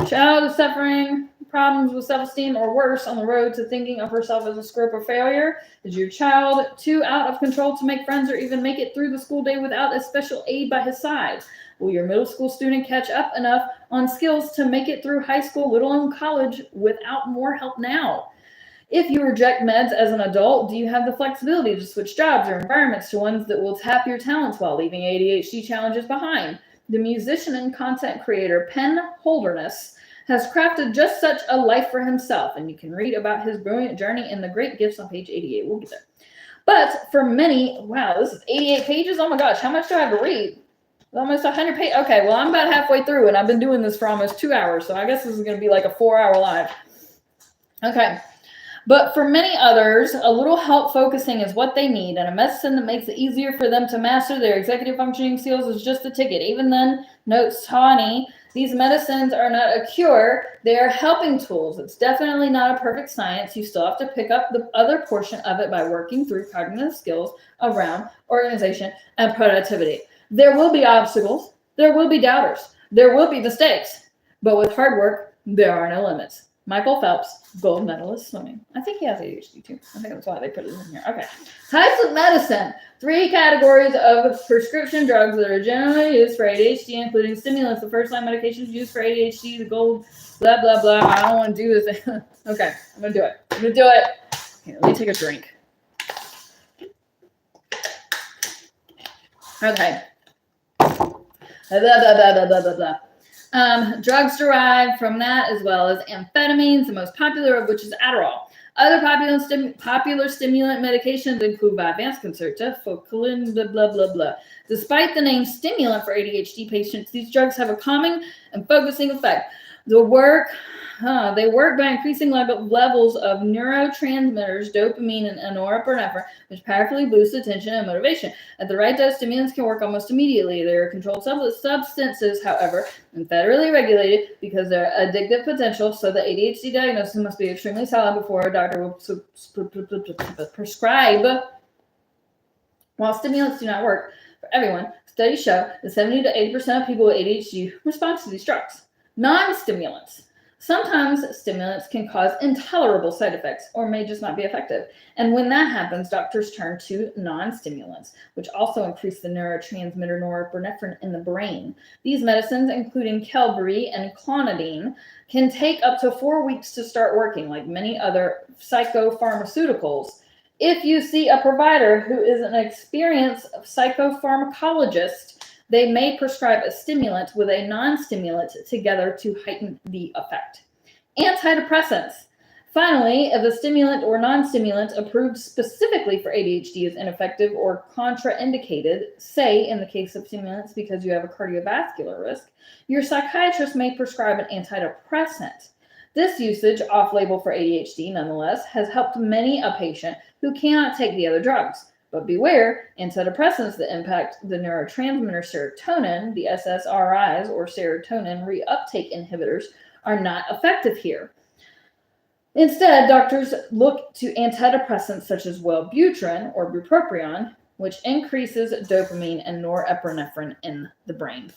child is suffering problems with self-esteem or worse on the road to thinking of herself as a screw or failure. Is your child too out of control to make friends or even make it through the school day without a special aid by his side? Will your middle school student catch up enough on skills to make it through high school, let alone college, without more help now? If you reject meds as an adult, do you have the flexibility to switch jobs or environments to ones that will tap your talents while leaving ADHD challenges behind? The musician and content creator Penn Holderness has crafted just such a life for himself, and you can read about his brilliant journey in The Great Gifts on page 88. We'll get there. But for many, wow, this is 88 pages. Oh my gosh, how much do I have to read? Almost 100 pages. Okay, well, I'm about halfway through, and I've been doing this for almost 2 hours, so I guess this is going to be like a 4-hour live. Okay. But for many others, a little help focusing is what they need, and a medicine that makes it easier for them to master their executive functioning skills is just a ticket. Even then, notes Tawny, these medicines are not a cure, they are helping tools. It's definitely not a perfect science. You still have to pick up the other portion of it by working through cognitive skills around organization and productivity. There will be obstacles, there will be doubters, there will be mistakes, but with hard work, there are no limits. Michael Phelps, gold medalist swimming. I think he has ADHD too. I think that's why they put it in here. Okay. Types of medicine. 3 categories of prescription drugs that are generally used for ADHD, including stimulants. The first line medications used for ADHD, the gold, blah, blah, blah. I don't want to do this. Okay. I'm going to do it. Here, let me take a drink. Okay. Blah, blah, blah, blah, blah, blah. Drugs derived from that, as well as amphetamines, the most popular of which is Adderall. Other popular stimulant medications include Vyvanse, Concerta, Focalin, blah, blah, blah, blah. Despite the name stimulant for ADHD patients, these drugs have a calming and focusing effect. They work by increasing levels of neurotransmitters, dopamine and norepinephrine, which powerfully boost attention and motivation. At the right dose, stimulants can work almost immediately. They are controlled substances, however, and federally regulated because their addictive potential, so the ADHD diagnosis must be extremely solid before a doctor will prescribe. While stimulants do not work for everyone, studies show that 70 to 80% of people with ADHD respond to these drugs. Non-stimulants. Sometimes stimulants can cause intolerable side effects or may just not be effective. And when that happens, doctors turn to non-stimulants, which also increase the neurotransmitter norepinephrine in the brain. These medicines, including Qelbree and Clonidine, can take up to 4 weeks to start working, like many other psychopharmaceuticals. If you see a provider who is an experienced psychopharmacologist, they may prescribe a stimulant with a non-stimulant together to heighten the effect. Antidepressants. Finally, if a stimulant or non-stimulant approved specifically for ADHD is ineffective or contraindicated, say in the case of stimulants because you have a cardiovascular risk, your psychiatrist may prescribe an antidepressant. This usage, off-label for ADHD nonetheless, has helped many a patient who cannot take the other drugs. But beware, antidepressants that impact the neurotransmitter serotonin, the SSRIs or serotonin reuptake inhibitors, are not effective here. Instead, doctors look to antidepressants such as Wellbutrin or bupropion, which increases dopamine and norepinephrine in the brain.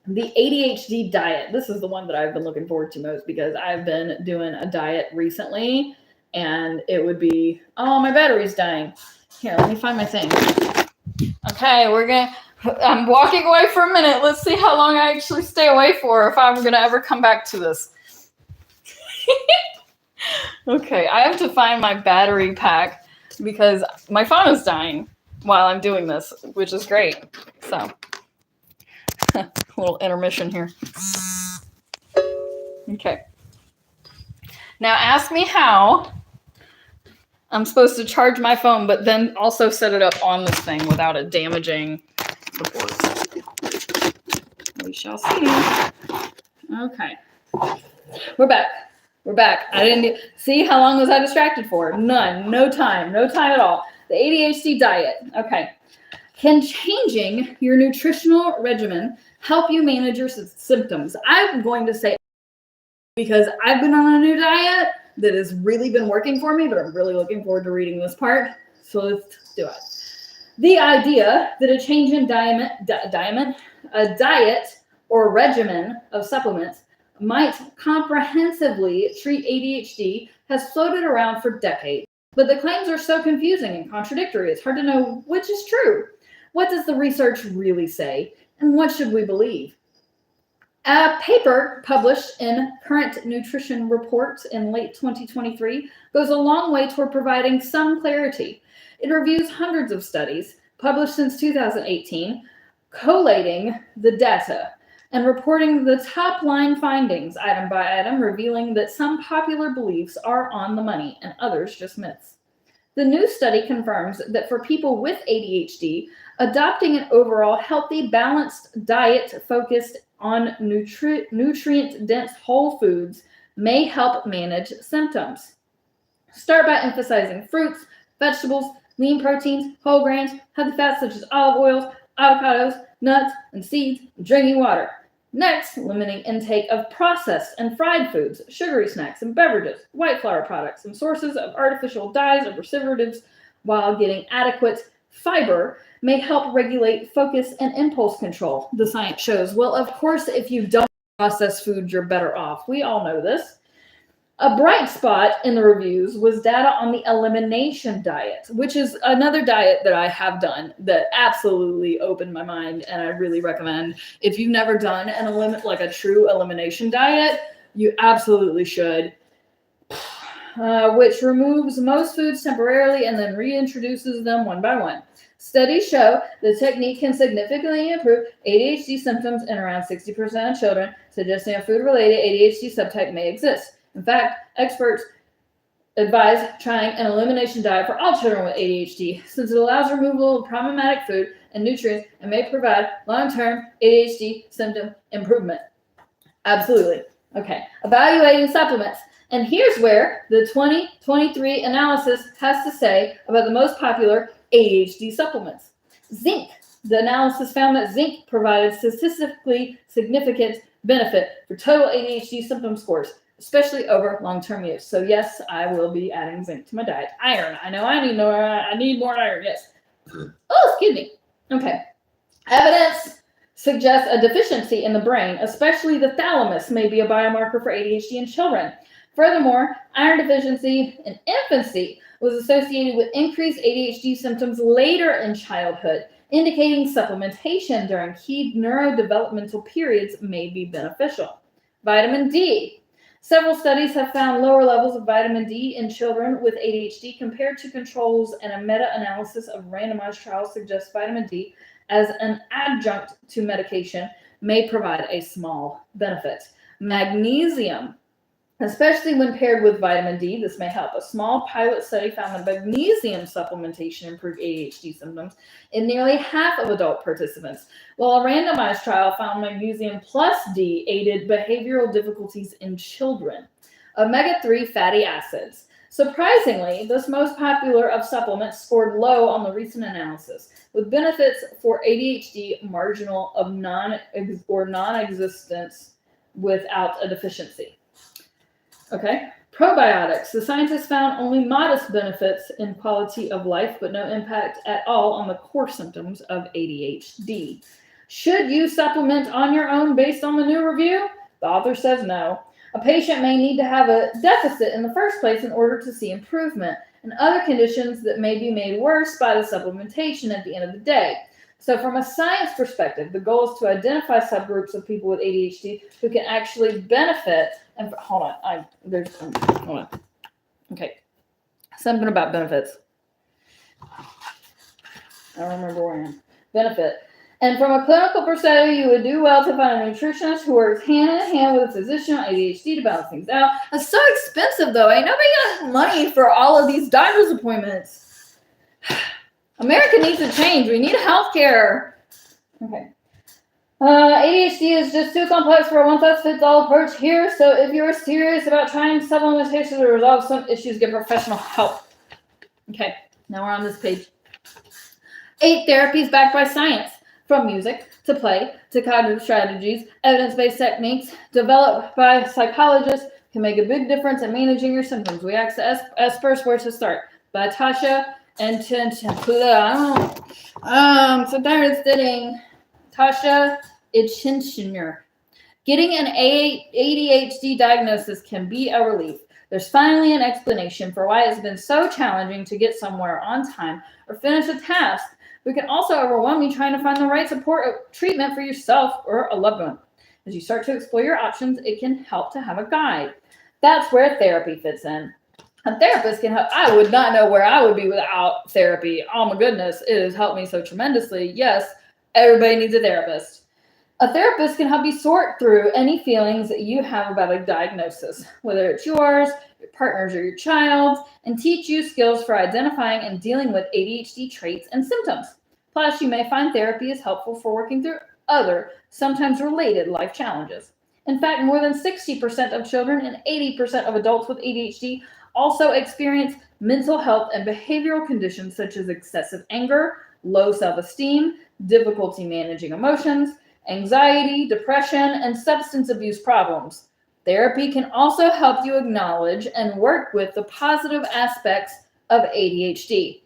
The ADHD diet. This is the one that I've been looking forward to most because I've been doing a diet recently and it would be, oh, my battery's dying. Here, let me find my thing. Okay, I'm walking away for a minute. Let's see how long I actually stay away for, if I'm going to ever come back to this. Okay, I have to find my battery pack because my phone is dying while I'm doing this, which is great. So, a little intermission here. Okay. Now ask me how I'm supposed to charge my phone, but then also set it up on this thing without it damaging the board. We shall see. Okay. We're back. I didn't see how long was I distracted for? None. No time at all. The ADHD diet. Okay. Can changing your nutritional regimen help you manage your symptoms? I'm going to say because I've been on a new diet that has really been working for me, but I'm really looking forward to reading this part. So let's do it. The idea that a change in a diet or regimen of supplements might comprehensively treat ADHD has floated around for decades. But the claims are so confusing and contradictory, it's hard to know which is true. What does the research really say? And what should we believe? A paper published in Current Nutrition Reports in late 2023 goes a long way toward providing some clarity. It reviews hundreds of studies published since 2018, collating the data. and reporting the top line findings item by item, revealing that some popular beliefs are on the money and others just myths. The new study confirms that for people with ADHD, adopting an overall healthy, balanced diet focused on nutrient-dense whole foods may help manage symptoms. Start by emphasizing fruits, vegetables, lean proteins, whole grains, healthy fats such as olive oils, avocados, nuts, and seeds, and drinking water. Next, limiting intake of processed and fried foods, sugary snacks and beverages, white flour products, and sources of artificial dyes or preservatives while getting adequate fiber may help regulate focus and impulse control, the science shows. Well, of course, if you don't process food, you're better off. We all know this. A bright spot in the reviews was data on the elimination diet, which is another diet that I have done that absolutely opened my mind, and I really recommend. If you've never done a true elimination diet, you absolutely should. Which removes most foods temporarily and then reintroduces them one by one. Studies show the technique can significantly improve ADHD symptoms in around 60% of children, suggesting a food-related ADHD subtype may exist. In fact, experts advise trying an elimination diet for all children with ADHD, since it allows removal of problematic food and nutrients and may provide long-term ADHD symptom improvement. Absolutely. Okay, evaluating supplements. And here's where the 2023 analysis has to say about the most popular ADHD supplements. Zinc. The analysis found that zinc provided statistically significant benefit for total ADHD symptom scores, especially over long-term use. So yes, I will be adding zinc to my diet. Iron. I know I need more iron. Yes. Oh, excuse me. Okay. Evidence suggests a deficiency in the brain, especially the thalamus, may be a biomarker for ADHD in children. Furthermore, iron deficiency in infancy was associated with increased ADHD symptoms later in childhood, indicating supplementation during key neurodevelopmental periods may be beneficial. Vitamin D. Several studies have found lower levels of vitamin D in children with ADHD compared to controls, and a meta-analysis of randomized trials suggests vitamin D as an adjunct to medication may provide a small benefit. Magnesium. Especially when paired with vitamin D, this may help. A small pilot study found that magnesium supplementation improved ADHD symptoms in nearly half of adult participants, while a randomized trial found magnesium plus D aided behavioral difficulties in children. Omega-3 fatty acids. Surprisingly, this most popular of supplements scored low on the recent analysis, with benefits for ADHD marginal of non-existence without a deficiency. Okay, probiotics. The scientists found only modest benefits in quality of life, but no impact at all on the core symptoms of ADHD. Should you supplement on your own based on the new review? The author says no. A patient may need to have a deficit in the first place in order to see improvement, and other conditions that may be made worse by the supplementation at the end of the day. So from a science perspective, the goal is to identify subgroups of people with ADHD who can actually benefit. And hold on. Okay. Something about benefits. I don't remember where I am. Benefit. And from a clinical perspective, you would do well to find a nutritionist who works hand in hand with a physician on ADHD to balance things out. It's so expensive, though. Ain't nobody got money for all of these doctor's appointments. America needs to change. We need healthcare. Okay. ADHD is just too complex for a one-size-fits-all approach here. So if you're serious about trying supplementation to resolve some issues, get professional help. Okay. Now we're on this page. 8 therapies backed by science. From music to play to cognitive strategies, evidence-based techniques developed by psychologists can make a big difference in managing your symptoms. We asked experts where to start. By Tasha and so tired of studying. Tasha Itchinshiner. Getting an ADHD diagnosis can be a relief. There's finally an explanation for why it's been so challenging to get somewhere on time or finish a task. It can also overwhelm you trying to find the right support or treatment for yourself or a loved one. As you start to explore your options, it can help to have a guide. That's where therapy fits in. A therapist can help. I would not know where I would be without therapy. Oh my goodness, it has helped me so tremendously. Yes, everybody needs a therapist. A therapist can help you sort through any feelings that you have about a diagnosis, whether it's yours, your partner's, or your child's, and teach you skills for identifying and dealing with ADHD traits and symptoms. Plus, you may find therapy is helpful for working through other, sometimes related life challenges. In fact, more than 60% of children and 80% of adults with ADHD also experience mental health and behavioral conditions such as excessive anger, low self-esteem, difficulty managing emotions, anxiety, depression, and substance abuse problems. Therapy can also help you acknowledge and work with the positive aspects of ADHD,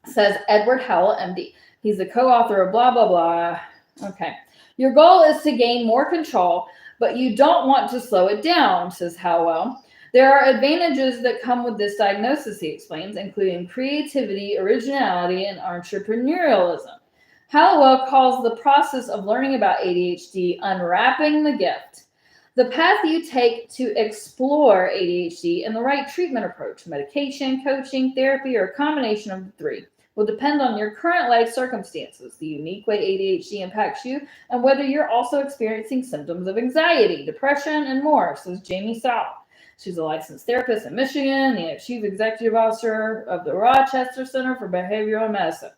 says Edward Howell, MD. He's the co-author of blah, blah, blah. Okay. Your goal is to gain more control, but you don't want to slow it down, says Howell. There are advantages that come with this diagnosis, he explains, including creativity, originality, and entrepreneurialism. Hallowell calls the process of learning about ADHD unwrapping the gift. The path you take to explore ADHD and the right treatment approach, medication, coaching, therapy, or a combination of the three, will depend on your current life circumstances, the unique way ADHD impacts you, and whether you're also experiencing symptoms of anxiety, depression, and more, says Jamie Saul. She's a licensed therapist in Michigan, the chief executive officer of the Rochester Center for Behavioral Medicine.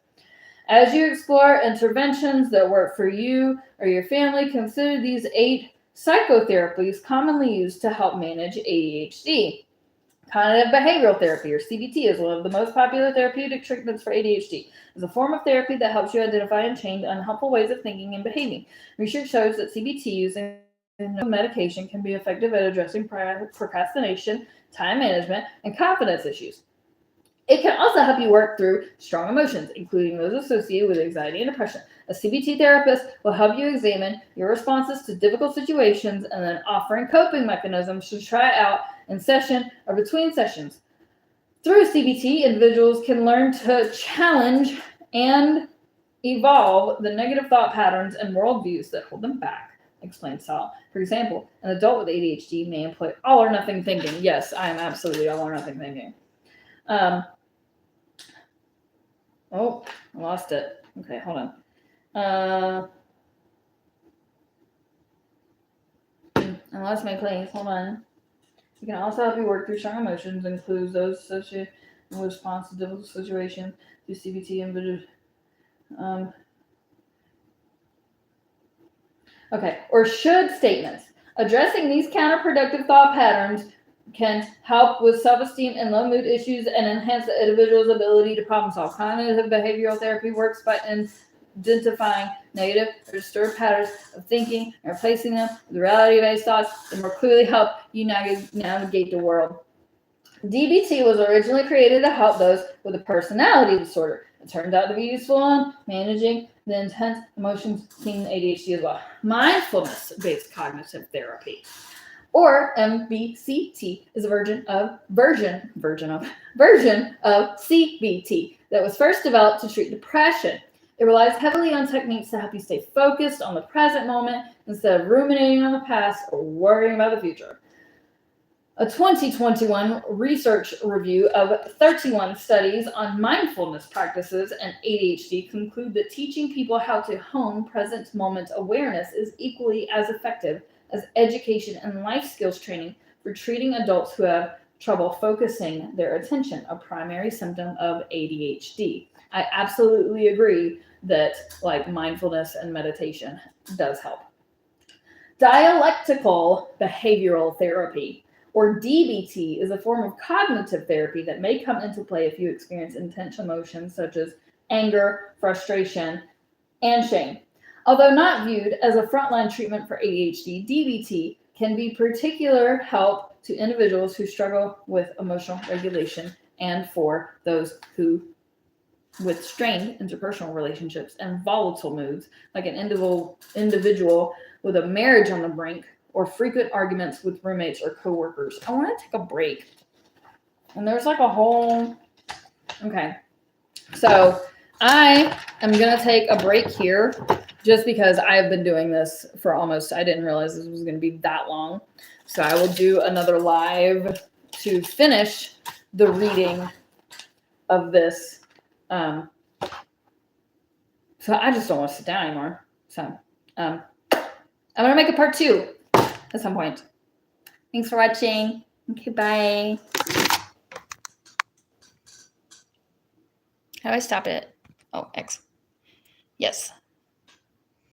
As you explore interventions that work for you or your family, consider these 8 psychotherapies commonly used to help manage ADHD. Cognitive behavioral therapy, or CBT, is one of the most popular therapeutic treatments for ADHD. It's a form of therapy that helps you identify and change unhelpful ways of thinking and behaving. Research shows that CBT using medication can be effective at addressing procrastination, time management, and confidence issues. It can also help you work through strong emotions, including those associated with anxiety and depression. A CBT therapist will help you examine your responses to difficult situations and then offering coping mechanisms to try out in session or between sessions. Through CBT, individuals can learn to challenge and evolve the negative thought patterns and worldviews that hold them back, explains Saul. For example, an adult with ADHD may employ all or nothing thinking. Yes, I am absolutely all or nothing thinking. Oh, I lost it. Okay, hold on. I lost my place. Hold on. It can also help you work through strong emotions, includes those associated with response to difficult situations, through CBT and okay, or should statements. Addressing these counterproductive thought patterns can help with self-esteem and low mood issues and enhance the individual's ability to problem solve. Cognitive behavioral therapy works by identifying negative or disturbed patterns of thinking and replacing them with reality-based thoughts that more clearly help you navigate the world. DBT was originally created to help those with a personality disorder. It turned out to be useful in managing the intense emotions seen in ADHD as well. Mindfulness-based cognitive therapy, or MBCT, is a version of CBT that was first developed to treat depression. It relies heavily on techniques to help you stay focused on the present moment instead of ruminating on the past or worrying about the future. A 2021 research review of 31 studies on mindfulness practices and ADHD conclude that teaching people how to hone present moment awareness is equally as effective as education and life skills training for treating adults who have trouble focusing their attention, a primary symptom of ADHD. I absolutely agree that mindfulness and meditation does help. Dialectical behavioral therapy, or DBT, is a form of cognitive therapy that may come into play if you experience intense emotions such as anger, frustration, and shame. Although not viewed as a frontline treatment for ADHD, DBT can be particular help to individuals who struggle with emotional regulation and for those who with strained interpersonal relationships and volatile moods, like an individual with a marriage on the brink or frequent arguments with roommates or coworkers. I want to take a break. And there's a whole... Okay. So I am going to take a break here just because I've been doing this for almost... I didn't realize this was going to be that long. So I will do another live to finish the reading of this. So I just don't want to sit down anymore. So I'm going to make a part 2 at some point. Thanks for watching. Okay, bye. How do I stop it? Oh, X. Yes.